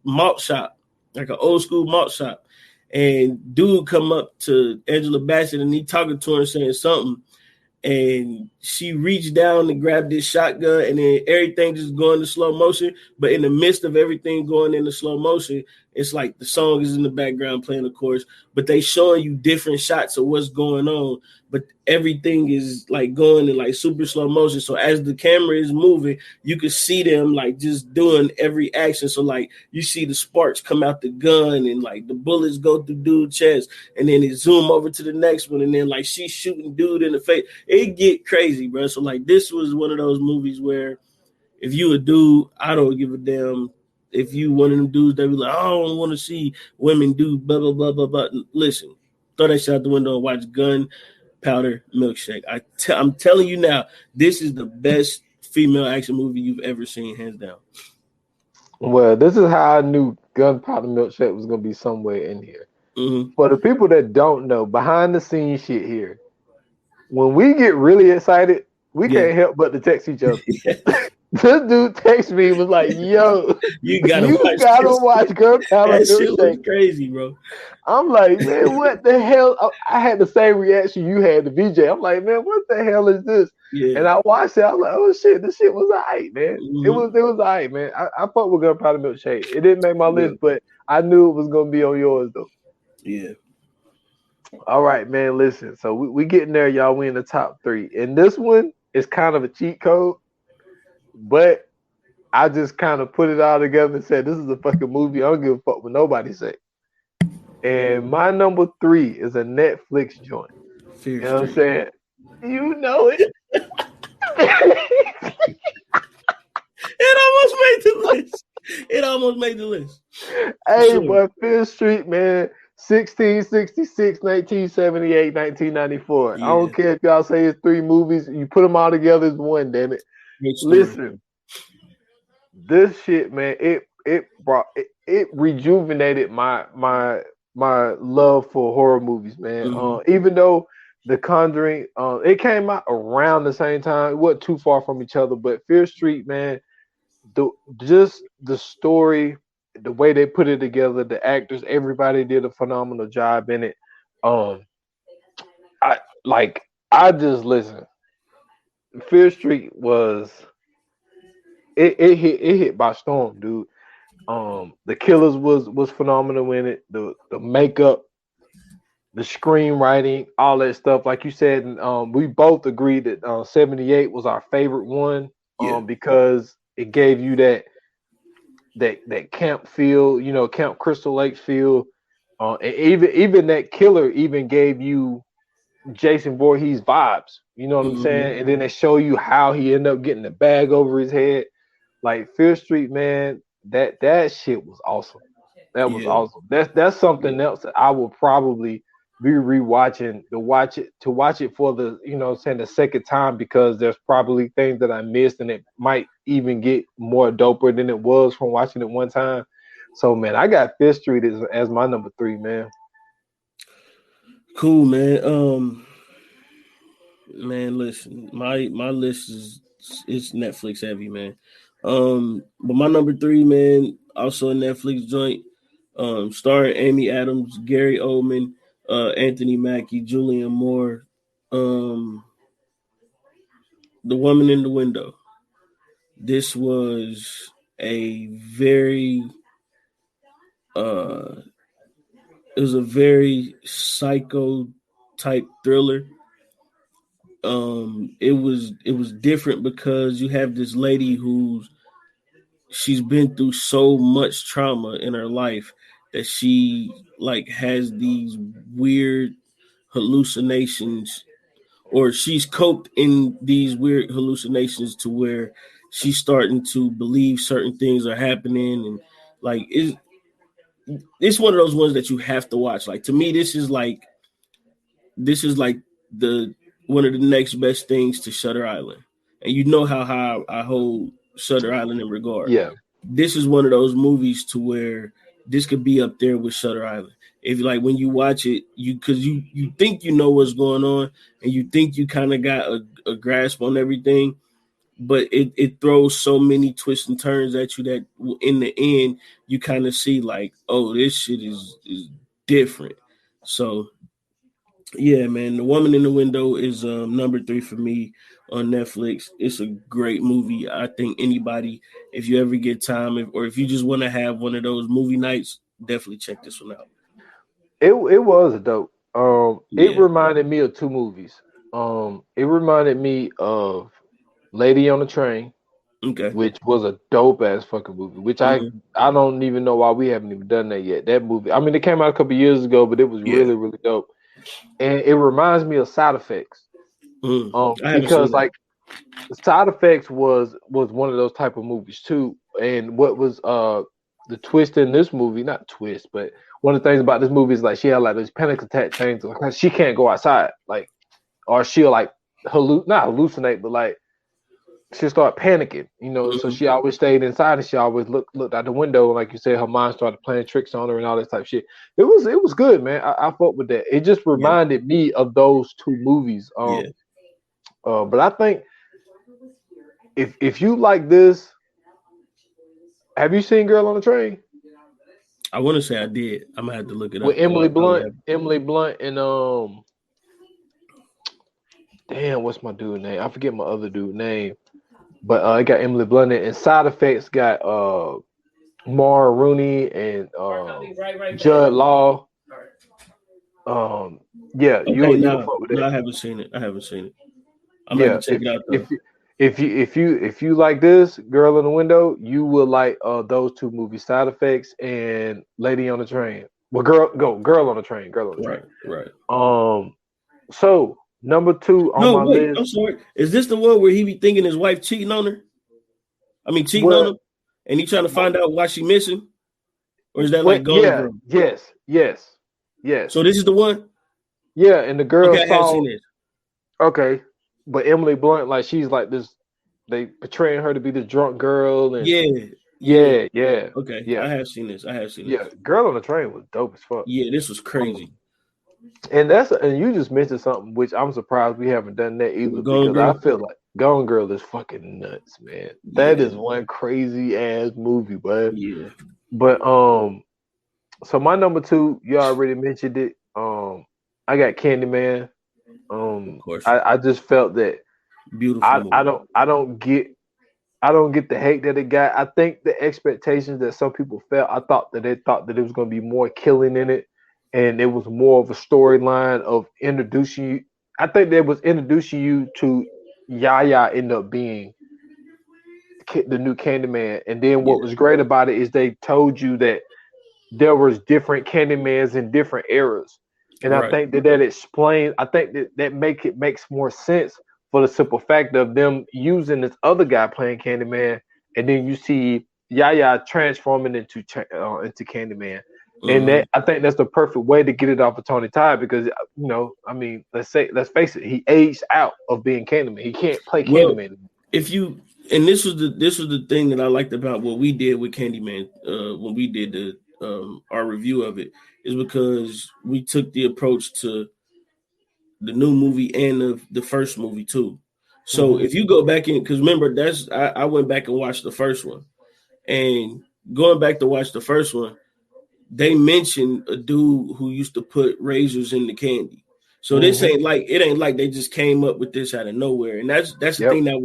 Speaker 2: malt shop, like an old school malt shop, and dude come up to Angela Bassett and he talking to her saying something, and she reached down to grab this shotgun, and then everything just going to slow motion. But in the midst of everything going into slow motion, it's like the song is in the background playing, of course, but they showing you different shots of what's going on. But everything is like going in like super slow motion. So as the camera is moving, you can see them like just doing every action. So like you see the sparks come out the gun and like the bullets go through dude's chest, and then it zoom over to the next one, and then like she's shooting dude in the face. It get crazy, bro. So like this was one of those movies where if you a dude, I don't give a damn. If you one of them dudes that be like, I don't want to see women do blah, blah, blah, blah, blah. Listen, throw that shit out the window and watch Gunpowder Milkshake. I'm telling you now, this is the best female action movie you've ever seen, hands down.
Speaker 3: Well, this is how I knew Gunpowder Milkshake was going to be somewhere in here. Mm-hmm. For the people that don't know, behind the scenes shit here, when we get really excited, we can't help but to text each other. This dude texted me, was like, yo, you gotta watch Gunpowder Milkshake. That shit was
Speaker 2: crazy, bro.
Speaker 3: I'm like, man, what the hell? I had the same reaction you had to VJ. I'm like, man, what the hell is this? Yeah. And I watched it. I was like, oh shit, this shit was all right, man. Mm-hmm. It was all right, man. I fucked with Gunpowder Milkshake. It didn't make my list, but I knew it was gonna be on yours though.
Speaker 2: Yeah.
Speaker 3: All right, man. Listen, so we getting there, y'all. We in the top 3, and this one is kind of a cheat code. But I just kind of put it all together and said, this is a fucking movie. I don't give a fuck what nobody say. And my number 3 is a Netflix joint. You know what I'm saying? You know it.
Speaker 2: It almost made the list. It almost made the list. For
Speaker 3: Hey,
Speaker 2: sure.
Speaker 3: boy, Fifth Street, man. 1666, 1978, 1994. I
Speaker 2: Yeah.
Speaker 3: don't care if y'all say it's three movies. You put them all together as one, damn it.
Speaker 2: Great story.
Speaker 3: Listen, this shit, man, it rejuvenated my love for horror movies, man.
Speaker 2: Mm-hmm.
Speaker 3: Even though The Conjuring, it came out around the same time. It wasn't too far from each other, but Fear Street, man, just the story, the way they put it together, the actors, everybody did a phenomenal job in it. Um, I like, I just listen. Fear Street was it hit by storm, dude. The killers was phenomenal in it. The makeup, the screenwriting, all that stuff. Like you said, and we both agreed that 78 was our favorite one.
Speaker 2: Yeah.
Speaker 3: Because it gave you that camp feel, Camp Crystal Lake feel. And even that killer even gave you Jason Voorhees vibes. You know what I'm
Speaker 2: Mm-hmm.
Speaker 3: saying? And then they show you how he ended up getting the bag over his head. Like Fear Street, man, that shit was awesome. That was
Speaker 2: Yeah.
Speaker 3: awesome. That's something
Speaker 2: Yeah.
Speaker 3: else that I will probably be rewatching to watch it for the the second time, because there's probably things that I missed, and it might even get more doper than it was from watching it one time. So man, I got Fifth Street as my number 3, man.
Speaker 2: Cool, man. Man, listen, my list is it's Netflix heavy, man. But my number 3, man, also a Netflix joint. Starring Amy Adams, Gary Oldman, Anthony Mackie, Julianne Moore, um, The Woman in the Window. This was a very uh it was a very psycho type thriller. It was different because you have this lady who's she's been through so much trauma in her life that she like has these weird hallucinations, or she's coped in these weird hallucinations to where she's starting to believe certain things are happening, and like it's one of those ones that you have to watch. Like, to me, this is like the one of the next best things to Shutter Island, and you know how high I hold Shutter Island in regard.
Speaker 3: Yeah,
Speaker 2: This is one of those movies to where this could be up there with Shutter Island. If like when you watch it, you think you know what's going on, and you think you kind of got a grasp on everything, but it throws so many twists and turns at you that in the end you kind of see like, oh, this shit is different. So yeah, man, The Woman in the Window is number 3 for me on Netflix. It's a great movie. I think anybody, if you ever get time, or if you just want to have one of those movie nights, definitely check this one out.
Speaker 3: it was dope. It
Speaker 2: Yeah.
Speaker 3: reminded me of two movies. It reminded me of Lady on the Train,
Speaker 2: Okay.
Speaker 3: which was a dope ass fucking movie. Which I
Speaker 2: Mm-hmm.
Speaker 3: I don't even know why we haven't even done that yet. That movie, I mean, it came out a couple years ago, but it was
Speaker 2: Yeah.
Speaker 3: really really dope. And it reminds me of Side Effects.
Speaker 2: I haven't seen
Speaker 3: Because
Speaker 2: that.
Speaker 3: like Side Effects was one of those type of movies too. And what was the twist in this movie? Not twist, but one of the things about this movie is like she had like this panic attack things. Like she can't go outside, like, or she'll like not hallucinate, but like she'll start panicking, so
Speaker 2: Mm-hmm.
Speaker 3: she always stayed inside and she always looked out the window, and like you said, her mind started playing tricks on her and all this type of shit. It was good, man. I fought with that. It just
Speaker 2: Yeah.
Speaker 3: reminded me of those two movies.
Speaker 2: Yeah.
Speaker 3: But I think if you like this, have you seen Girl on the Train
Speaker 2: I want to say I did. I'm gonna have to look it
Speaker 3: with
Speaker 2: up though. I probably have.
Speaker 3: Emily Blunt and damn, what's my dude name? I forget my other dude name, but it got Emily Blunt in it, and Side Effects got Mara Rooney and Judd Law. Um, yeah,
Speaker 2: Okay,
Speaker 3: you'll
Speaker 2: now
Speaker 3: fuck with
Speaker 2: no,
Speaker 3: that.
Speaker 2: I haven't seen it. I haven't seen it. I'm gonna
Speaker 3: Yeah,
Speaker 2: have to check it out though.
Speaker 3: if you like this Girl in the Window, you will like those two movies, Side Effects and Lady on the Train. Well, Girl on the Train, Girl on the Train.
Speaker 2: Right. Right.
Speaker 3: So number 2 on
Speaker 2: No,
Speaker 3: my
Speaker 2: wait.
Speaker 3: list.
Speaker 2: I'm sorry. Is this the one where he be thinking his wife cheating on her? I mean, cheating on
Speaker 3: Well,
Speaker 2: him? and he trying to find out why she missing, or is that like
Speaker 3: What?
Speaker 2: Gone
Speaker 3: Yeah.
Speaker 2: Girl?
Speaker 3: Yes.
Speaker 2: So this is the one.
Speaker 3: Yeah, and the girl
Speaker 2: Okay, I have
Speaker 3: saw.
Speaker 2: seen this.
Speaker 3: Okay, but Emily Blunt, like she's like this. They portraying her to be this drunk girl, and
Speaker 2: Yeah. Okay,
Speaker 3: yeah.
Speaker 2: I have seen this.
Speaker 3: Yeah, Girl on the Train was dope as fuck.
Speaker 2: Yeah, this was crazy.
Speaker 3: And you just mentioned something which I'm surprised we haven't done that either,
Speaker 2: Gone
Speaker 3: because
Speaker 2: Girl.
Speaker 3: I feel like Gone Girl is fucking nuts, man. That is one crazy ass movie, bud.
Speaker 2: Yeah.
Speaker 3: But so my number 2, you already mentioned it. I got Candyman.
Speaker 2: Of course.
Speaker 3: I just felt that
Speaker 2: Beautiful movie.
Speaker 3: I don't get the hate that it got. I think the expectations that some people felt, I thought that they thought that it was going to be more killing in it, and it was more of a storyline of introducing you. I think that was introducing you to Yaya end up being the new Candyman, and then what was great about it is they told you that there was different Candymans in different eras, and I think that explains. I think that makes more sense for the simple fact of them using this other guy playing Candyman, and then you see Yaya transforming into Candyman, and that I think that's the perfect way to get it off of Tony Todd, because I mean, let's face it, he aged out of being Candyman. He can't play Candyman.
Speaker 2: This was the thing that I liked about what we did with Candyman when we did our review of it, is because we took the approach to the new movie and the first movie too. So if you go back in, because remember I went back and watched the first one, and going back to watch the first one, they mentioned a dude who used to put razors in the candy. So this ain't like they just came up with this out of nowhere, and that's the thing that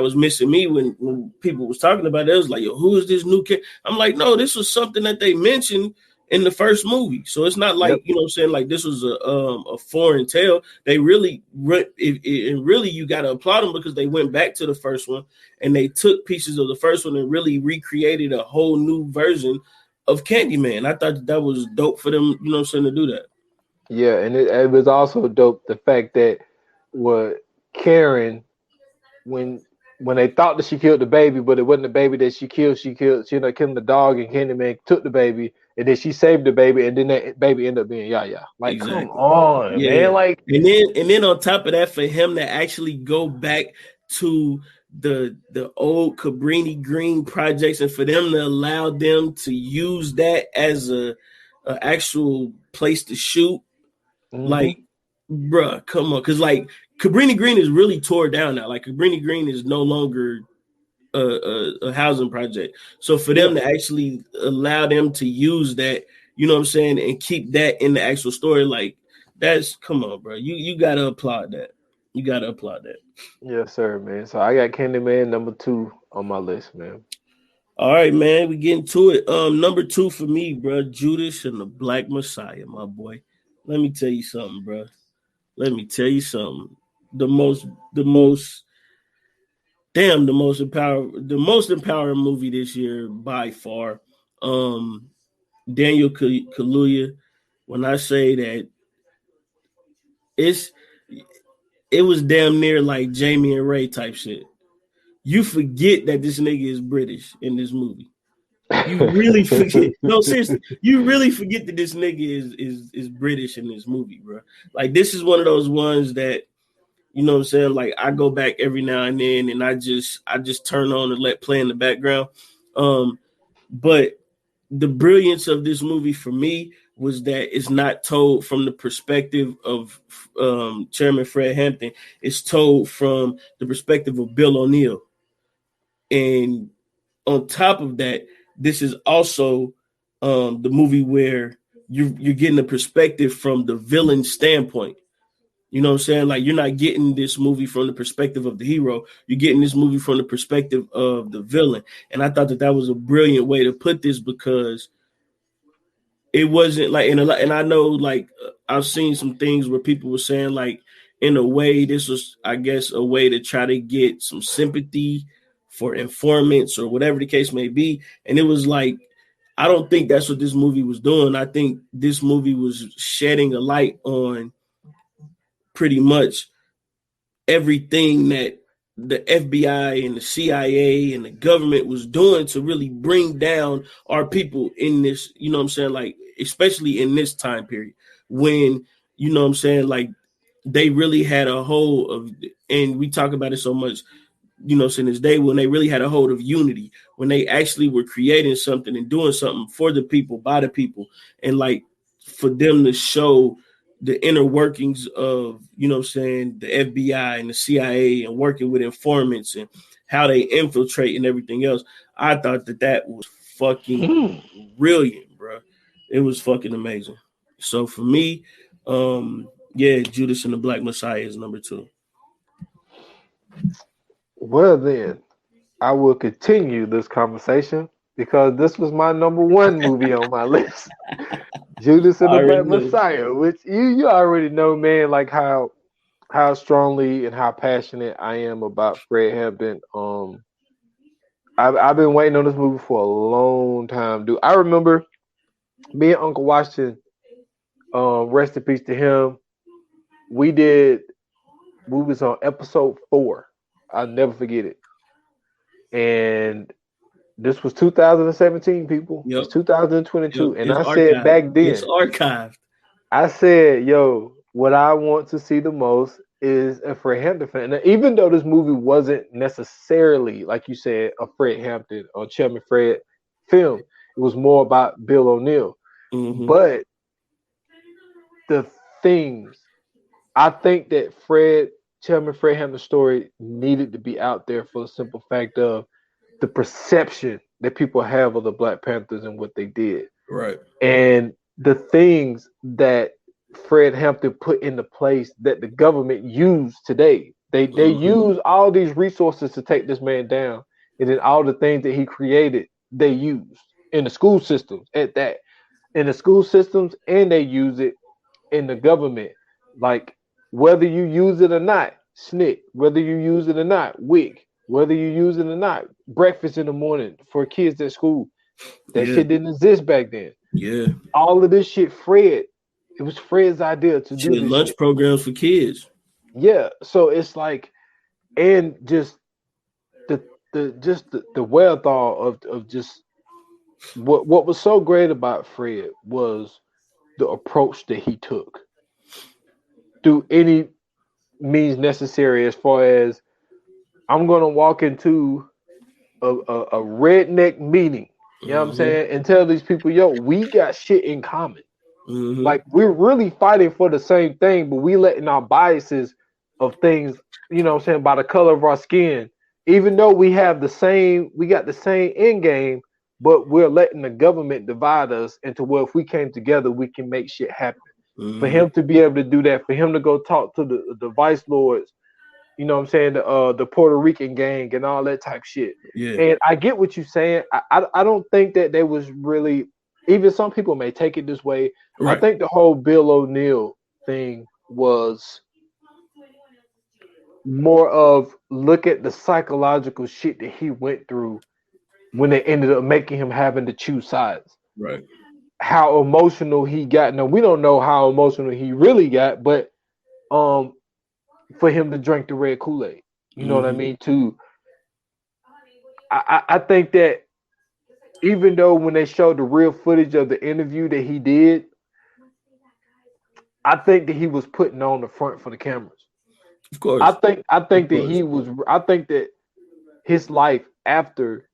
Speaker 2: was missing me when people was talking about it. It was like, yo, who is this new kid? I'm like, no, this was something that they mentioned in the first movie. So it's not like, you know what I'm saying, like this was a foreign tale. They really you got to applaud them, because they went back to the first one and they took pieces of the first one and really recreated a whole new version of Candyman. I thought that was dope for them, you know what I'm saying, to do that.
Speaker 3: Yeah, and it was also dope the fact that Karen, when they thought that she killed the baby, but it wasn't the baby that she killed. She ended up killing the dog, and Candyman took the baby, and then she saved the baby, and then that baby ended up being Yaya. Like, come on, man! Like,
Speaker 2: and then on top of that, for him to actually go back to the old Cabrini Green projects, and for them to allow them to use that as a actual place to shoot, like, bruh, come on, because like Cabrini Green is really tore down now. Like Cabrini Green is no longer a housing project. So for them to actually allow them to use that, you know what I'm saying, and keep that in the actual story, like, that's, come on, bro. You gotta applaud that. You gotta applaud that.
Speaker 3: Yes, sir, man. So I got Candyman number 2 on my list, man.
Speaker 2: All right, man. We getting to it. Number 2 for me, bro, Judas and the Black Messiah, my boy. Let me tell you something, bro. Let me tell you something. The most empowering movie this year by far. Daniel Kaluuya. When I say that, it was damn near like Jamie and Ray type shit. You forget that this nigga is British in this movie. You really forget. No, seriously, you really forget that this nigga is British in this movie, bro. Like, this is one of those ones that, you know what I'm saying, like, I go back every now and then and I just turn on and let play in the background. But the brilliance of this movie for me was that it's not told from the perspective of Chairman Fred Hampton. It's told from the perspective of Bill O'Neill. And on top of that, this is also the movie where you're getting a perspective from the villain standpoint. You know what I'm saying? Like, you're not getting this movie from the perspective of the hero. You're getting this movie from the perspective of the villain. And I thought that was a brilliant way to put this, because it wasn't like, and I know, like, I've seen some things where people were saying, like, in a way, this was, I guess, a way to try to get some sympathy for informants or whatever the case may be. And it was like, I don't think that's what this movie was doing. I think this movie was shedding a light on pretty much everything that the FBI and the CIA and the government was doing to really bring down our people in this, you know what I'm saying? Like, especially in this time period when, you know what I'm saying? Like, they really had a hold of, and we talk about it so much, you know, since this day when they really had a hold of unity, when they actually were creating something and doing something for the people, by the people, and like for them to show the inner workings of, you know what I'm saying, the FBI and the CIA and working with informants and how they infiltrate and everything else. I thought that was fucking brilliant, bro. It was fucking amazing. So for me, yeah, Judas and the Black Messiah is number 2.
Speaker 3: Well, then, I will continue this conversation because this was my number 1 movie on my list. Judas and the Black Messiah, which you already know, man, like how strongly and how passionate I am about Fred Hampton. I've been waiting on this movie for a long time, dude. I remember me and Uncle Washington, rest in peace to him. We was on episode 4. I'll never forget it. And this was 2017, people. Yep. It's 2022. Yep. And I said back then,
Speaker 2: it's archived.
Speaker 3: I said, yo, what I want to see the most is a Fred Hampton film. And even though this movie wasn't necessarily, like you said, a Fred Hampton or Chairman Fred film, it was more about Bill O'Neal. Mm-hmm. But the things, I think that Chairman Fred Hampton's story needed to be out there for the simple fact of the perception that people have of the Black Panthers and what they did.
Speaker 2: Right.
Speaker 3: And the things that Fred Hampton put into place that the government used today. They use all these resources to take this man down. And then all the things that he created, they used in the school systems at that. In the school systems, and they use it in the government. Like, whether you use it or not, SNCC, whether you use it or not, WIC, whether you use it or not, breakfast in the morning for kids at school. That shit didn't exist back then.
Speaker 2: Yeah.
Speaker 3: All of this shit, it was Fred's idea to do this
Speaker 2: lunch
Speaker 3: shit.
Speaker 2: Programs for kids.
Speaker 3: Yeah. So it's like, and just the wherewithal of just what was so great about Fred was the approach that he took through any means necessary, as far as I'm gonna walk into a redneck meeting, you know what I'm saying, and tell these people, yo, we got shit in common. Like, we're really fighting for the same thing, but we letting our biases of things, you know what I'm saying, by the color of our skin, even though we got the same end game, but we're letting the government divide us into where if we came together, we can make shit happen. For him to be able to do that, for him to go talk to the vice lords, you know what I'm saying, the Puerto Rican gang and all that type shit.
Speaker 2: Yeah.
Speaker 3: And I get what you're saying. I don't think that they was really, even some people may take it this way. Right. I think the whole Bill O'Neal thing was more of, look at the psychological shit that he went through when they ended up making him having to choose sides.
Speaker 2: Right.
Speaker 3: How emotional he got. Now, we don't know how emotional he really got, but for him to drink the red Kool-Aid, you know what I mean? I think that even though when they showed the real footage of the interview that he did, I think that he was putting on the front for the cameras.
Speaker 2: Of course.
Speaker 3: I think that his life after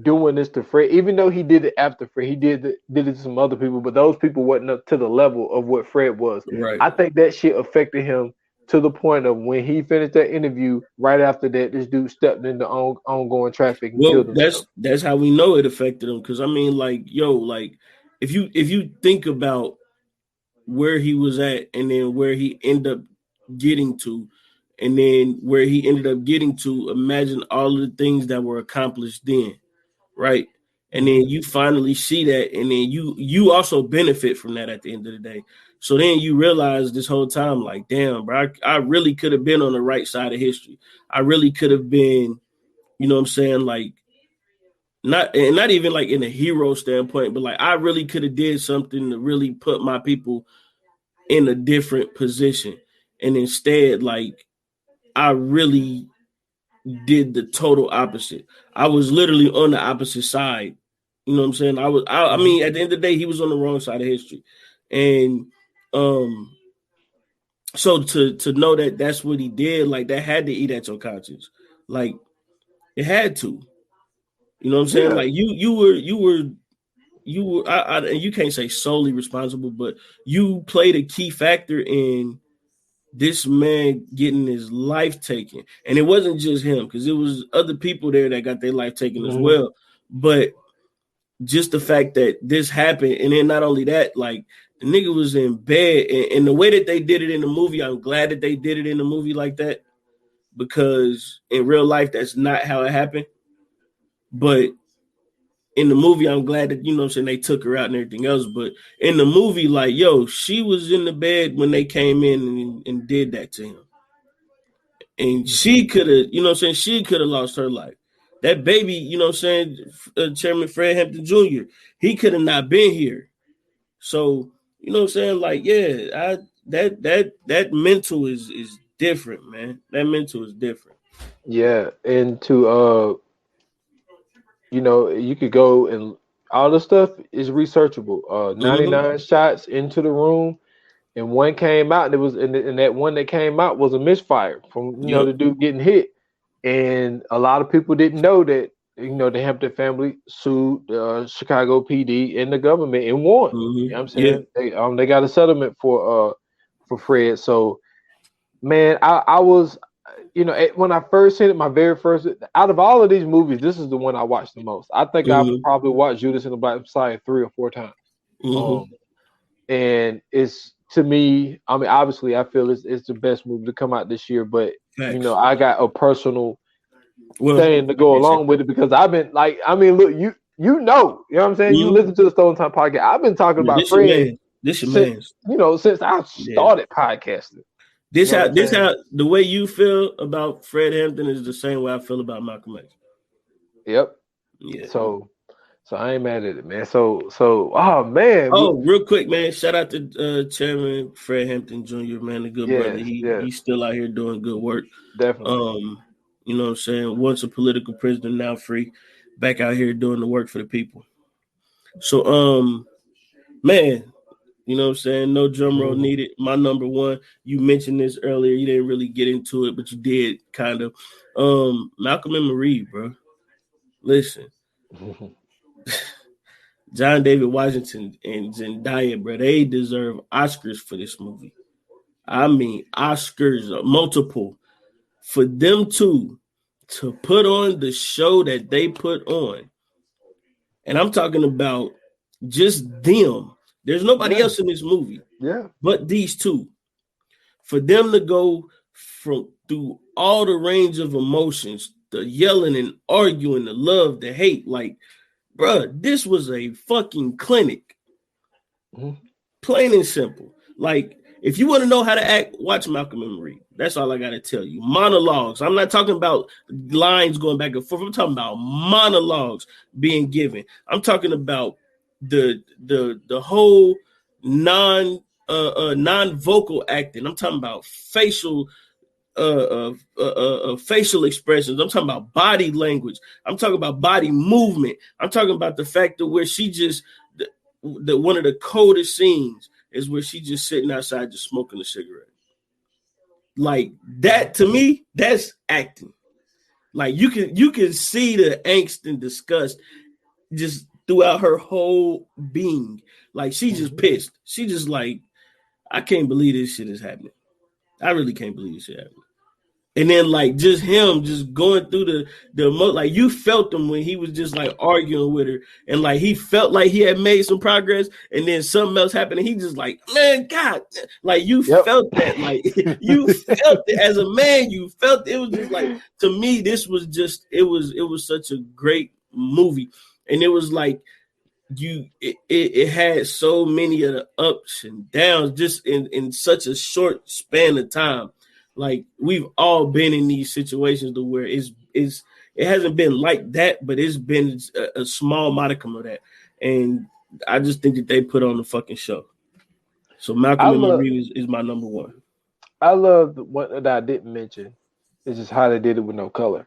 Speaker 3: doing this to Fred, even though he did it after Fred, he did it to some other people, but those people wasn't up to the level of what Fred was.
Speaker 2: Right.
Speaker 3: I think that shit affected him to the point of when he finished that interview, right after that, this dude stepped into ongoing traffic and killed himself.
Speaker 2: That's how we know it affected him. Because I mean, like, yo, like, if you think about where he was at and then where he ended up getting to, and then where he ended up getting to, imagine all of the things that were accomplished then, right? And then you finally see that, and then you also benefit from that at the end of the day. So then you realize this whole time, like, damn, bro, I really could have been on the right side of history. I really could have been, you know what I'm saying, like, not even like in a hero standpoint, but like I really could have did something to really put my people in a different position. And instead, like, I really did the total opposite. I was literally on the opposite side. You know what I'm saying? I mean, at the end of the day, he was on the wrong side of history. And so to know that that's what he did, like that had to eat at your conscience. Like it had to. You know what I'm saying?
Speaker 3: Yeah.
Speaker 2: Like you were and you can't say solely responsible, but you played a key factor in this man getting his life taken. And it wasn't just him, because it was other people there that got their life taken as well. But just the fact that this happened, and then not only that, like the nigga was in bed, and the way that they did it in the movie, I'm glad that they did it in the movie like that, because in real life, that's not how it happened. But in the movie, I'm glad that, you know what I'm saying, they took her out and everything else. But in the movie, like, yo, she was in the bed when they came in and did that to him. And she could have, you know what I'm saying, she could have lost her life. That baby, you know what I'm saying, Chairman Fred Hampton Jr., he could have not been here. So, you know what I'm saying, like, yeah, that mental is different, man. That mental is different.
Speaker 3: Yeah, and to you know, you could go and all the stuff is researchable. 99 shots into the room, and one came out. And it was, and that one that came out was a misfire from, you know, the dude getting hit. And a lot of people didn't know that, you know, the Hampton family sued Chicago PD and the government and won. You know what I'm saying? They got a settlement for Fred. So, man, I was, you know, when I first seen it, my very first, out of all of these movies, this is the one I watched the most. I think I probably watched Judas and the Black Messiah 3 or 4 times. And it's, to me, I mean, obviously, I feel it's the best movie to come out this year, but you know, I got a personal thing to go along with it, because I've been like, I mean, look, you know what I'm saying? You listen to the Stone Time podcast. I've been talking about Fred since, you know, since I started podcasting.
Speaker 2: This how the way you feel about Fred Hampton is the same way I feel about Malcolm X.
Speaker 3: Yep. Yeah. So I ain't mad at it, man. So oh man.
Speaker 2: Oh, real quick, man. Shout out to Chairman Fred Hampton Jr., man, the good brother. He's still out here doing good work.
Speaker 3: Definitely.
Speaker 2: You know what I'm saying? Once a political prisoner, now free, back out here doing the work for the people. So man, you know what I'm saying? No drum roll needed. My number one, you mentioned this earlier. You didn't really get into it, but you did kind of. Malcolm and Marie, bro. Listen. John David Washington and Zendaya, bro, they deserve Oscars for this movie. I mean, Oscars, multiple. For them to put on the show that they put on. And I'm talking about just them. There's nobody else in this movie but these two. For them to go through all the range of emotions, the yelling and arguing, the love, the hate, like, bruh, this was a fucking clinic. Plain and simple. Like, if you want to know how to act, watch Malcolm and Marie. That's all I got to tell you. Monologues. I'm not talking about lines going back and forth. I'm talking about monologues being given. I'm talking about the whole non-vocal acting. I'm talking about facial facial expressions. I'm talking about body language. I'm talking about body movement. I'm talking about the fact that where she just the one of the coldest scenes is where she just sitting outside just smoking a cigarette. Like that, to me, that's acting. Like you can see the angst and disgust just throughout her whole being. Like she just pissed. She just like, I can't believe this shit is happening. I really can't believe this shit happening. And then like just him just going through the like you felt him when he was just like arguing with her, and like he felt like he had made some progress, and then something else happened and he just like, man, God, like you felt that, like you felt it as a man, you felt it. It was just like, to me, this was just it was such a great movie. And it was like it had so many of the ups and downs just in such a short span of time. Like we've all been in these situations to where it hasn't been like that, but it's been a small modicum of that. And I just think that they put on the fucking show. So Malcolm and Marie is my number one.
Speaker 3: I love the one that I didn't mention. It's just how they did it with no color.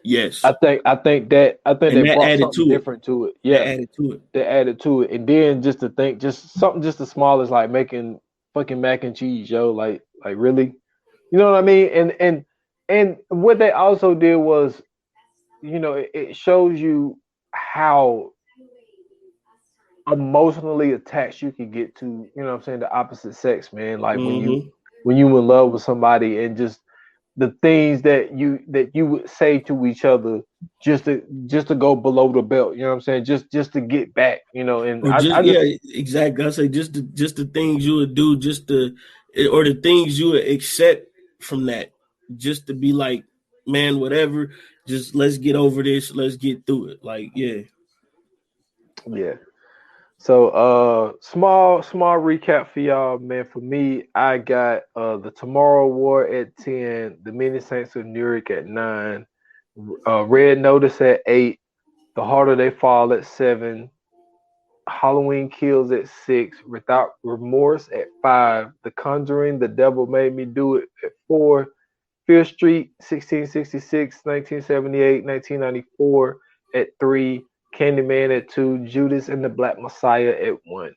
Speaker 2: Yes.
Speaker 3: I think they
Speaker 2: And that
Speaker 3: brought
Speaker 2: added
Speaker 3: something
Speaker 2: to it.
Speaker 3: different to it.
Speaker 2: That
Speaker 3: Yeah,
Speaker 2: added to it.
Speaker 3: they added to it, and then just to think, just something just as small as like making fucking mac and cheese, yo. Like really, you know what I mean? And what they also did was, it shows you how emotionally attached you can get to, what I'm saying, the opposite sex, man. Like
Speaker 2: Mm-hmm.
Speaker 3: when you in love with somebody, and just the things that you would say to each other just to go below the belt, you know what I'm saying? Just to get back, and
Speaker 2: Or just
Speaker 3: I just
Speaker 2: exactly. I say just the things you would do, or the things you would accept from that, just to be like, man, whatever. Just let's get over this. Let's get through it. Like, yeah.
Speaker 3: yeah. So small recap for y'all, man. For me, I got the Tomorrow War at 10, the Many Saints of Newark at 9, Red Notice at 8, The Harder They Fall at 7, Halloween Kills at 6, Without Remorse at 5, The Conjuring, The Devil Made Me Do It at 4, Fear Street, 1666, 1978, 1994 at 3, Candyman at 2, Judas and the Black Messiah at 1.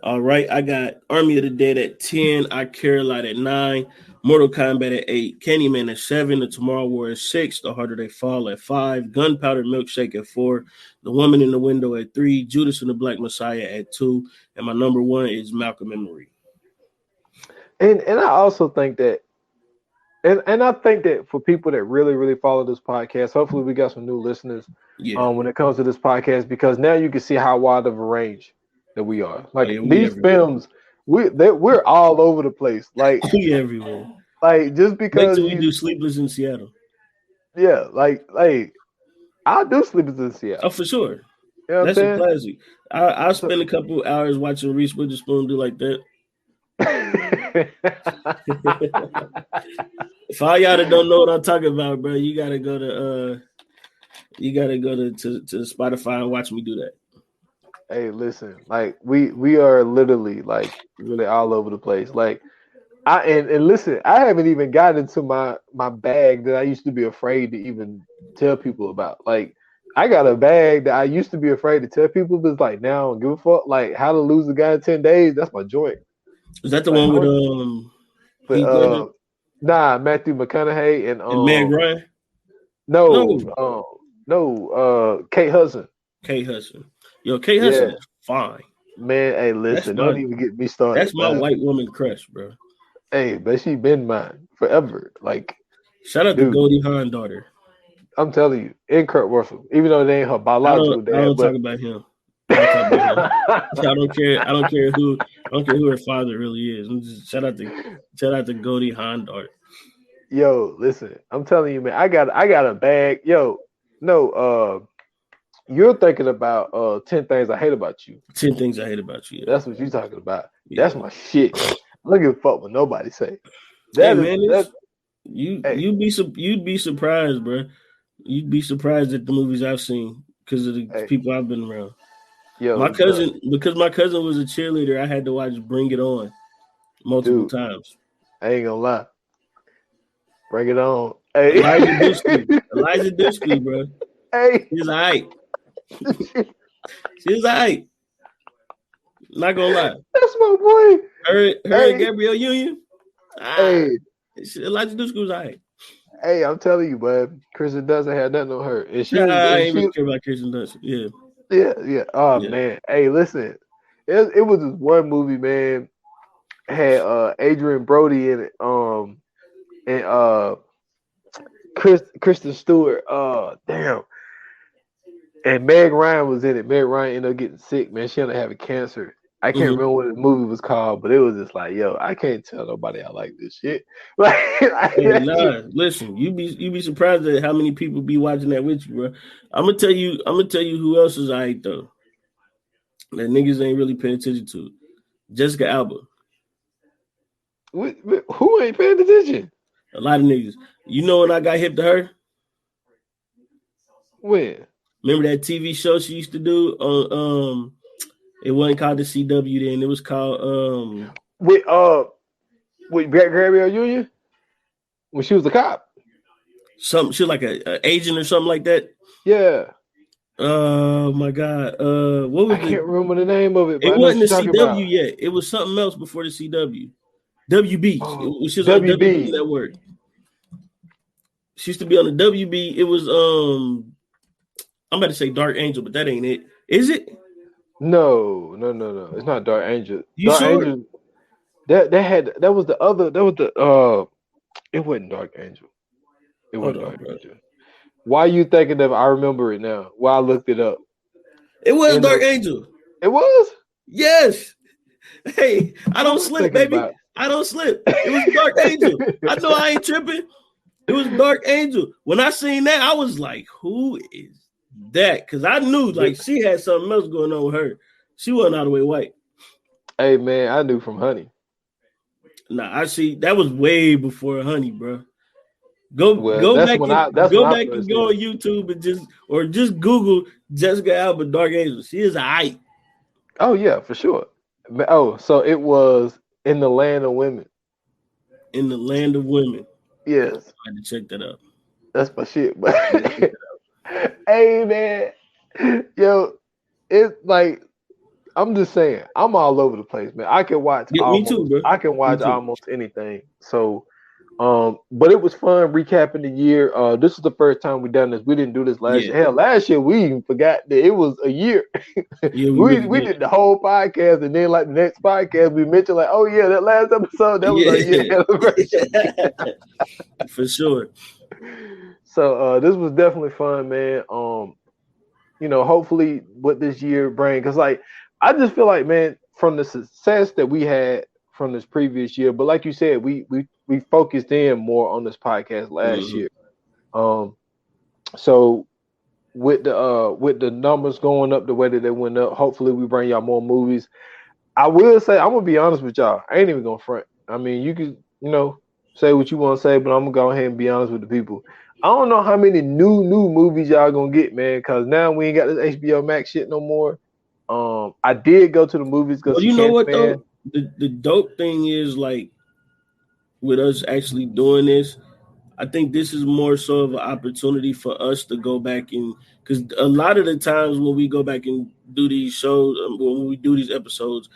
Speaker 2: All right, I got Army of the Dead at 10, I Care a Lot at 9, Mortal Kombat at 8, Candyman at 7, The Tomorrow War at 6, The Harder They Fall at 5, Gunpowder Milkshake at 4, The Woman in the Window at 3, Judas and the Black Messiah at 2, and my number 1 is Malcolm and Marie.
Speaker 3: And I also think that and I think that for people that really, really follow this podcast, hopefully we got some new listeners
Speaker 2: Yeah.
Speaker 3: when it comes to this podcast, because now you can see how wide of a range that we are.
Speaker 2: Oh,
Speaker 3: Like
Speaker 2: yeah, we
Speaker 3: these
Speaker 2: everywhere.
Speaker 3: films, we're all over the place. Like
Speaker 2: We everywhere.
Speaker 3: just
Speaker 2: Wait
Speaker 3: because
Speaker 2: till we do Sleepless in Seattle.
Speaker 3: yeah, like I do Sleepers in Seattle.
Speaker 2: Oh, for sure.
Speaker 3: You know what I'm
Speaker 2: That's a
Speaker 3: saying?
Speaker 2: classic. I'll spend a couple hours watching Reese Witherspoon do like that. For all y'all that don't know what I'm talking about, bro, you gotta go to Spotify and watch me do that.
Speaker 3: Hey, listen, like we are literally like really all over the place. Like and listen, I haven't even gotten into my bag that I used to be afraid to even tell people about. Like I got a bag that I used to be afraid to tell people, but it's like now I don't give a fuck. Like how to lose a guy in 10 days, that's my joint.
Speaker 2: Is that the
Speaker 3: Like
Speaker 2: one with
Speaker 3: but
Speaker 2: Heath Ledger
Speaker 3: nah, Matthew McConaughey and
Speaker 2: and Meg Ryan?
Speaker 3: no,
Speaker 2: No,
Speaker 3: Kate Hudson.
Speaker 2: Kate Hudson. Yo, Kate
Speaker 3: Yeah.
Speaker 2: Hudson is fine.
Speaker 3: Man, hey, listen, don't even get me started.
Speaker 2: That's my white woman crush, bro.
Speaker 3: Hey, but she been mine forever. Like,
Speaker 2: shout out to Goldie Hawn daughter.
Speaker 3: I'm telling you, and Kurt Russell, even though they ain't her biological dad.
Speaker 2: I don't talk about him. I don't care. I don't care who her father really is. Shout out to Goldie Hawn daughter.
Speaker 3: Yo, listen, I'm telling you, man, I got a bag. Yo, no, you're thinking about 10 things I hate about you.
Speaker 2: 10 things I hate about you. Yeah.
Speaker 3: That's what you're talking about.
Speaker 2: Yeah.
Speaker 3: That's my shit. I don't give a fuck what nobody say.
Speaker 2: You'd be surprised, bro. You'd be surprised at the movies I've seen because of the people I've been around.
Speaker 3: Yo,
Speaker 2: because my cousin was a cheerleader, I had to watch Bring It On multiple times.
Speaker 3: I ain't gonna lie. Bring it on. Hey.
Speaker 2: Elijah Dushku, bro.
Speaker 3: Hey.
Speaker 2: She's all right. She's all right. Not gonna lie.
Speaker 3: That's my boy.
Speaker 2: Her and Gabrielle Union.
Speaker 3: Hey.
Speaker 2: Elijah Dushku's all right.
Speaker 3: Hey, I'm telling you, bud. Kristen doesn't have nothing on her. And
Speaker 2: I ain't really care about Kristen Dunst. Yeah.
Speaker 3: Yeah. Oh, yeah. Man. Hey, listen. It was this one movie, man. Had Adrian Brody in it. And Kristen Stewart. Damn. And Meg Ryan was in it. Meg Ryan ended up getting sick, man. She ended up having cancer. I can't remember what the movie was called, but it was just like, yo, I can't tell nobody I like this shit.
Speaker 2: Listen, you be surprised at how many people be watching that with you, bro. I'm gonna tell you who else is alright though. That niggas ain't really paying attention to. Jessica Alba.
Speaker 3: Who ain't paying attention?
Speaker 2: A lot of niggas. You know when I got hip to her?
Speaker 3: When?
Speaker 2: Remember that TV show she used to do on it wasn't called the CW then. It was called
Speaker 3: with Gabrielle Union when she was a cop.
Speaker 2: Some shit like a agent or something like that.
Speaker 3: Yeah.
Speaker 2: Oh my god. What was
Speaker 3: I can't remember the name of it, but
Speaker 2: It
Speaker 3: I know what
Speaker 2: wasn't
Speaker 3: you're
Speaker 2: the
Speaker 3: talking
Speaker 2: CW
Speaker 3: about.
Speaker 2: yet. It was something else before the CW. WB. She was on WB
Speaker 3: WB.
Speaker 2: Network. She used to be on the WB. It was I'm about to say Dark Angel, but that ain't it. Is it?
Speaker 3: No. It's not Dark Angel.
Speaker 2: You
Speaker 3: Dark
Speaker 2: sure?
Speaker 3: Angel. That was the other. That was the It wasn't Dark Angel. It
Speaker 2: Hold
Speaker 3: wasn't
Speaker 2: on,
Speaker 3: Dark
Speaker 2: bro.
Speaker 3: Angel. Why you thinking of? I remember it now. Why I looked it up.
Speaker 2: It was
Speaker 3: In
Speaker 2: Dark
Speaker 3: the,
Speaker 2: Angel.
Speaker 3: it was.
Speaker 2: Yes. Hey, I
Speaker 3: What
Speaker 2: don't
Speaker 3: was I
Speaker 2: slip,
Speaker 3: thinking
Speaker 2: baby.
Speaker 3: about?
Speaker 2: I don't slip. It was Dark Angel. I know I ain't tripping. It was Dark Angel. When I seen that, I was like, who is that? Because I knew like she had something else going on with her. She wasn't all the way white.
Speaker 3: Hey man, I knew from Honey.
Speaker 2: Nah, I see that was way before Honey, bro.
Speaker 3: Well,
Speaker 2: Go back and
Speaker 3: that's when
Speaker 2: go
Speaker 3: I
Speaker 2: back and
Speaker 3: first
Speaker 2: go
Speaker 3: seen
Speaker 2: on
Speaker 3: it.
Speaker 2: YouTube and just Google Jessica Alba Dark Angel. She is a height
Speaker 3: Oh yeah, for sure. Oh, so it was In the Land of Women.
Speaker 2: in the land of women.
Speaker 3: Yes,
Speaker 2: I had to check that out.
Speaker 3: that's my shit. But hey man, yo, it's like I'm just saying, I'm all over the place, man. I can watch
Speaker 2: Yeah, me too, bro. Me too.
Speaker 3: almost anything. So but it was fun recapping the year. This is the first time we done this. We didn't do this last
Speaker 2: Yeah.
Speaker 3: year. Hell, last year we even forgot that it was a year.
Speaker 2: Yeah, we
Speaker 3: we
Speaker 2: really
Speaker 3: we
Speaker 2: did.
Speaker 3: did the whole podcast, and then like the next podcast we mentioned like, oh yeah, that last episode that was our year
Speaker 2: Yeah.
Speaker 3: anniversary.
Speaker 2: For sure.
Speaker 3: So this was definitely fun, man. Hopefully what this year bring, because like I just feel like, man, from the success that we had from this previous year, but like you said, we focused in more on this podcast last year. So with the numbers going up the way that they went up, hopefully we bring y'all more movies. I will say, I'm gonna be honest with y'all. I ain't even gonna front. I mean, you can, say what you want to say, but I'm gonna go ahead and be honest with the people. I don't know how many new movies y'all gonna get, man, because now we ain't got this HBO Max shit no more. I did go to the movies because
Speaker 2: Well, you know what though? The dope thing is like with us actually doing this, I think this is more so of an opportunity for us to go back and because a lot of the times when we go back and do these shows, when we do these episodes,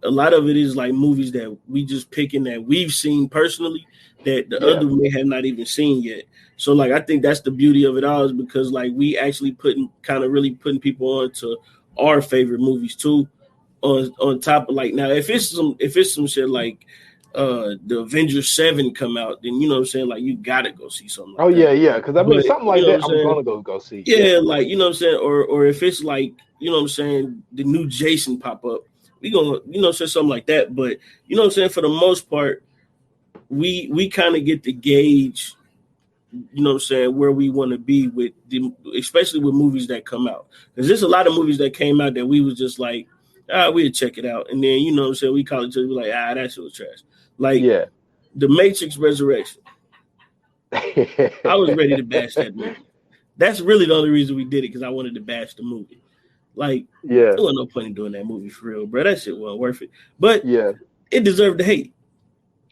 Speaker 2: a lot of it is like movies that we just picking that we've seen personally that the other may have not even seen yet. So like I think that's the beauty of it all is because like we actually really putting people on to our favorite movies too. On top of like now if it's some shit like the Avengers 7 come out, then you know what I'm saying, like you gotta go see something like that.
Speaker 3: Yeah, because I mean
Speaker 2: But
Speaker 3: something
Speaker 2: you
Speaker 3: like
Speaker 2: know what
Speaker 3: that
Speaker 2: I'm
Speaker 3: I'm
Speaker 2: saying?
Speaker 3: gonna go see.
Speaker 2: Yeah, like you know what I'm saying, or if it's like, you know what I'm saying, the new Jason pop up, we gonna, you know, say something like that. But you know what I'm saying, for the most part, we kind of get to gauge, you know what I'm saying, where we want to be with especially with movies that come out. Because there's a lot of movies that came out that we was just like, we'll check it out. And then, you know what I'm saying, we call it to be like, that shit was trash. Like The Matrix Resurrection. I was ready to bash that movie. That's really the only reason we did it, because I wanted to bash the movie. Like, there wasn't no point in doing that movie for real, bro. That shit wasn't worth it. But it deserved the hate.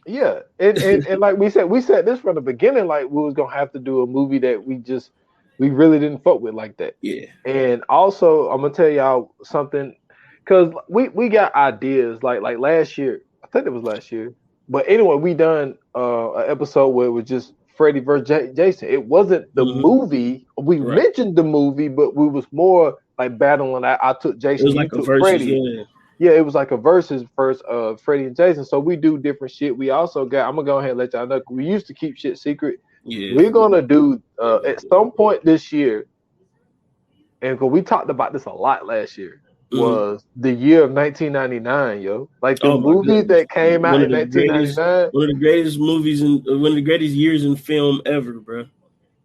Speaker 3: Yeah, and like we said this from the beginning, like we was gonna have to do a movie that we really didn't fuck with like that.
Speaker 2: Yeah.
Speaker 3: And also, I'm gonna tell y'all something, because we got ideas like last year. I think it was last year. But anyway, we done an episode where it was just Freddy versus Jason. It wasn't the movie. We mentioned the movie, but we was more like battling. I took Jason.
Speaker 2: It was like
Speaker 3: you
Speaker 2: a
Speaker 3: took
Speaker 2: versus,
Speaker 3: Freddy. Yeah, it was like a versus first of Freddie and Jason. So we do different shit. We also got, I'm gonna go ahead and let y'all know, we used to keep shit secret.
Speaker 2: Yeah.
Speaker 3: We're gonna do at some point this year, and because we talked about this a lot last year, was the year of 1999, yo. Like the movies that came out in 1999.
Speaker 2: One of the greatest movies and one of the greatest years in film ever, bro.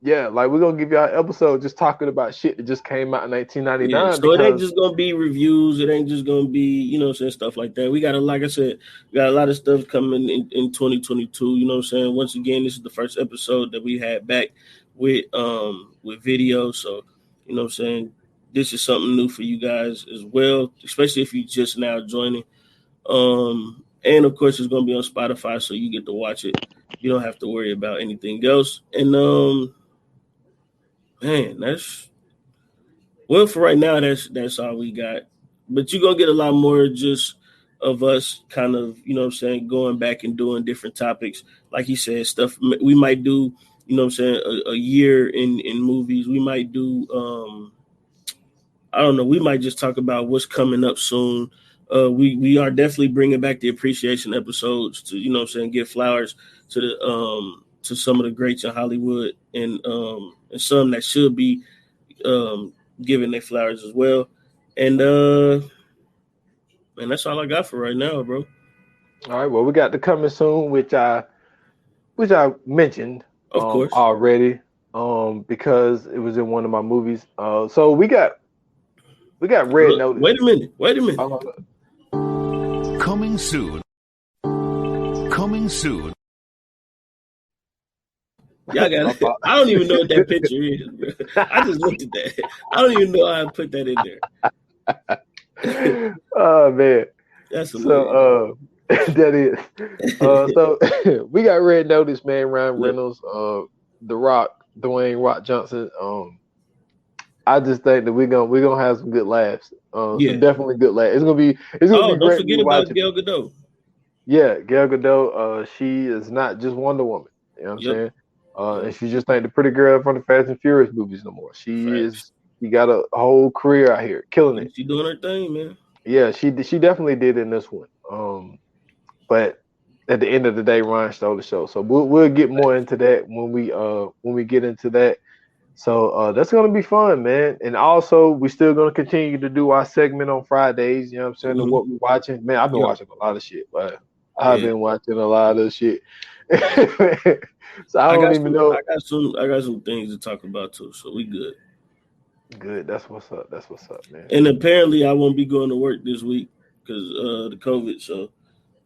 Speaker 3: Yeah, like we're gonna give y'all an episode just talking about shit that just came out in 1999.
Speaker 2: Yeah, so it ain't just gonna be reviews. It ain't just gonna be, you know what I'm saying, stuff like that. We got like I said, we got a lot of stuff coming in 2022. You know what I'm saying? Once again, this is the first episode that we had back with video. So, you know what I'm saying, this is something new for you guys as well, especially if you just now joining. And of course it's gonna be on Spotify, so you get to watch it. You don't have to worry about anything else. And Man, that's well for right now. That's all we got. But you're gonna get a lot more just of us kind of, you know what I'm saying, going back and doing different topics. Like he said, stuff we might do, you know what I'm saying, a year in movies. We might do I don't know, we might just talk about what's coming up soon. We are definitely bringing back the appreciation episodes to, you know what I'm saying, give flowers to the to some of the greats in Hollywood and some that should be um giving their flowers as well. And man, that's all I got for right now, bro.
Speaker 3: All right, well, we got the coming soon, which I mentioned
Speaker 2: Of course.
Speaker 3: already because it was in one of my movies. So we got Red Notice.
Speaker 2: Wait a minute.
Speaker 4: Coming soon. Coming soon.
Speaker 2: Y'all got it. I don't even know what that picture is, bro. I just looked at that. I don't even know how I put that in there.
Speaker 3: Oh man.
Speaker 2: That's hilarious.
Speaker 3: So that is. So we got Red Notice, man, Ryan Reynolds, The Rock, Dwayne Rock Johnson. I just think that we're gonna have some good laughs. Some definitely good laughs. It's gonna be great.
Speaker 2: Don't forget about Gal Gadot.
Speaker 3: Yeah, Gal Gadot. She is not just Wonder Woman. You know what I'm saying? And she just ain't the pretty girl from the Fast and Furious movies no more. She got a whole career out here, killing it.
Speaker 2: She doing her thing, man.
Speaker 3: Yeah, she definitely did in this one. But at the end of the day, Ryan stole the show. So we'll get more into that when we get into that. So that's gonna be fun, man. And also we're still gonna continue to do our segment on Fridays, you know what I'm saying, and what we're watching. Man, I've been watching a lot of shit, but I've been watching a lot of shit. So I don't even know.
Speaker 2: I got some things to talk about too, so we good.
Speaker 3: Good. That's what's up, man.
Speaker 2: And apparently I won't be going to work this week because the COVID, so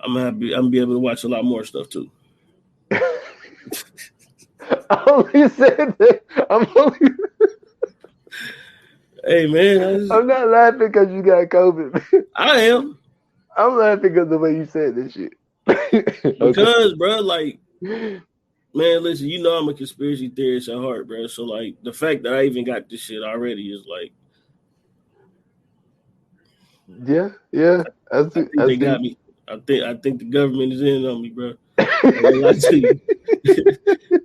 Speaker 2: I'm gonna be able to watch a lot more stuff too.
Speaker 3: I only said that.
Speaker 2: Hey man,
Speaker 3: I'm not laughing because you got COVID.
Speaker 2: I am.
Speaker 3: I'm laughing because of the way you said this shit.
Speaker 2: Because, bro, like, man, listen, you know I'm a conspiracy theorist at heart, bro. So, like, the fact that I even got this shit already is like,
Speaker 3: yeah. I think
Speaker 2: they got me. I think the government is in on me, bro. I lie to you.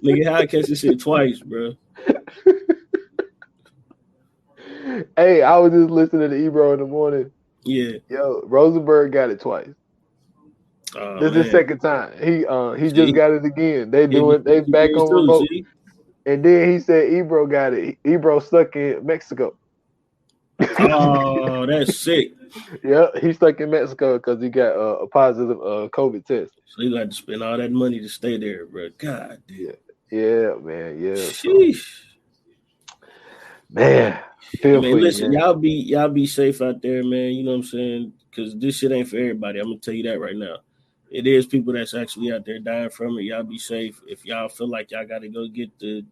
Speaker 2: Nigga, how I catch this shit twice, bro?
Speaker 3: Hey, I was just listening to Ebro in the morning.
Speaker 2: Yeah.
Speaker 3: Yo, Rosenberg got it twice. This is the second time. He just got it again. They back on remote. And then he said Ebro got it. Ebro stuck in Mexico.
Speaker 2: Oh, that's sick.
Speaker 3: Yeah, he's stuck in Mexico because he got a positive COVID test.
Speaker 2: So he got to spend all that money to stay there, bro. God damn.
Speaker 3: Yeah, man. Yeah.
Speaker 2: Sheesh.
Speaker 3: So, man.
Speaker 2: Listen, y'all be safe out there, man. You know what I'm saying? Because this shit ain't for everybody. I'm gonna tell you that right now. It is people that's actually out there dying from it. Y'all be safe. If y'all feel like y'all got to go get the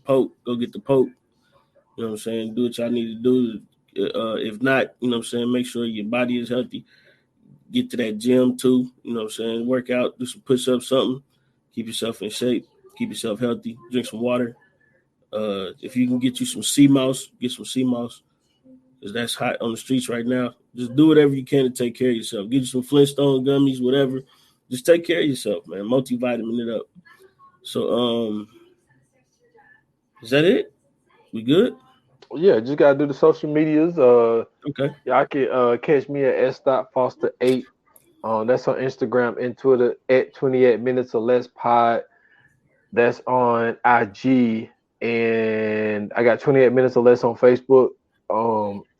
Speaker 2: Pope, go get the Pope. You know what I'm saying? Do what y'all need to do. If not, you know what I'm saying, make sure your body is healthy. Get to that gym too. You know what I'm saying? Work out, do some push-ups, something. Keep yourself in shape. Keep yourself healthy. Drink some water. If you can get you some sea mouse, get some sea mouse. Because that's hot on the streets right now. Just do whatever you can to take care of yourself. Get you some Flintstone gummies, whatever. Just take care of yourself, man. Multivitamin it up. So, is that it? We good?
Speaker 3: Yeah, just gotta do the social medias.
Speaker 2: Okay.
Speaker 3: Y'all can catch me at s.foster8. That's on Instagram and Twitter at 28 minutes or less pod. That's on IG, and I got 28 minutes or less on Facebook.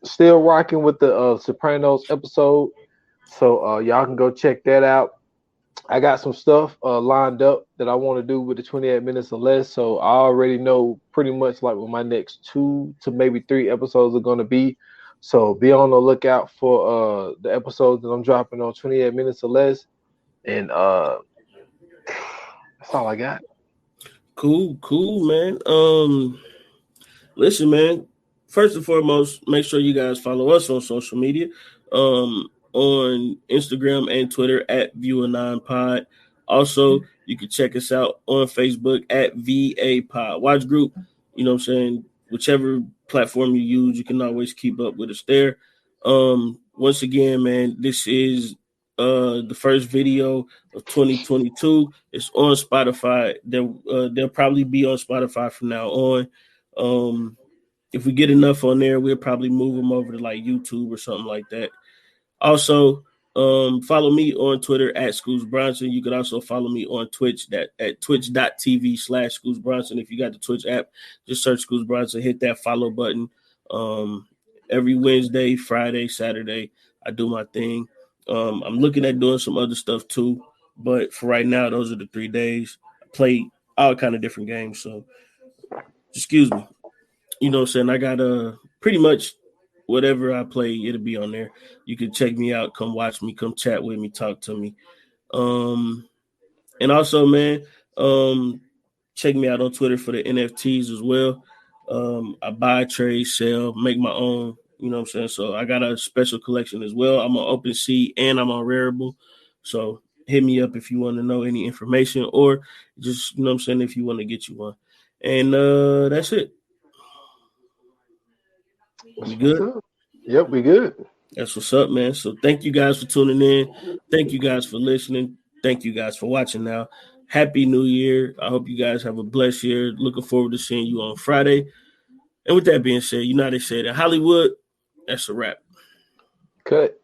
Speaker 3: Still rocking with the Sopranos episode, so y'all can go check that out. I got some stuff lined up that I want to do with the 28 minutes or less, so I already know pretty much like what my next 2 to maybe 3 episodes are going to be. So be on the lookout for the episodes that I'm dropping on 28 minutes or less, and that's all I got.
Speaker 2: Cool, man. Listen, man. First and foremost, make sure you guys follow us on social media. On Instagram and Twitter at View9Pod. Also, you can check us out on Facebook at VA Pod Watch Group. You know what I'm saying? Whichever platform you use, you can always keep up with us there. Once again, man, this is the first video of 2022. It's on Spotify. They'll probably be on Spotify from now on. If we get enough on there, we'll probably move them over to like YouTube or something like that. Also, follow me on Twitter at Scoots Bronson. You can also follow me on Twitch at twitch.tv/Scoots Bronson. If you got the Twitch app, just search Scoots Bronson, hit that follow button. Every Wednesday, Friday, Saturday, I do my thing. I'm looking at doing some other stuff too, but for right now, those are the 3 days. I play all kind of different games, so excuse me. You know what I'm saying? I got pretty much whatever I play, it'll be on there. You can check me out, come watch me, come chat with me, talk to me. And also, man, check me out on Twitter for the NFTs as well. I buy, trade, sell, make my own. You know what I'm saying? So I got a special collection as well. I'm on OpenSea and I'm on Rarible. So hit me up if you want to know any information or just, you know what I'm saying, if you want to get you one. And that's it. We good?
Speaker 3: Yep, we good.
Speaker 2: That's what's up, man. So thank you guys for tuning in. Thank you guys for listening. Thank you guys for watching now. Happy New Year. I hope you guys have a blessed year. Looking forward to seeing you on Friday. And with that being said, you know how they say that Hollywood, that's a wrap.
Speaker 3: Cut.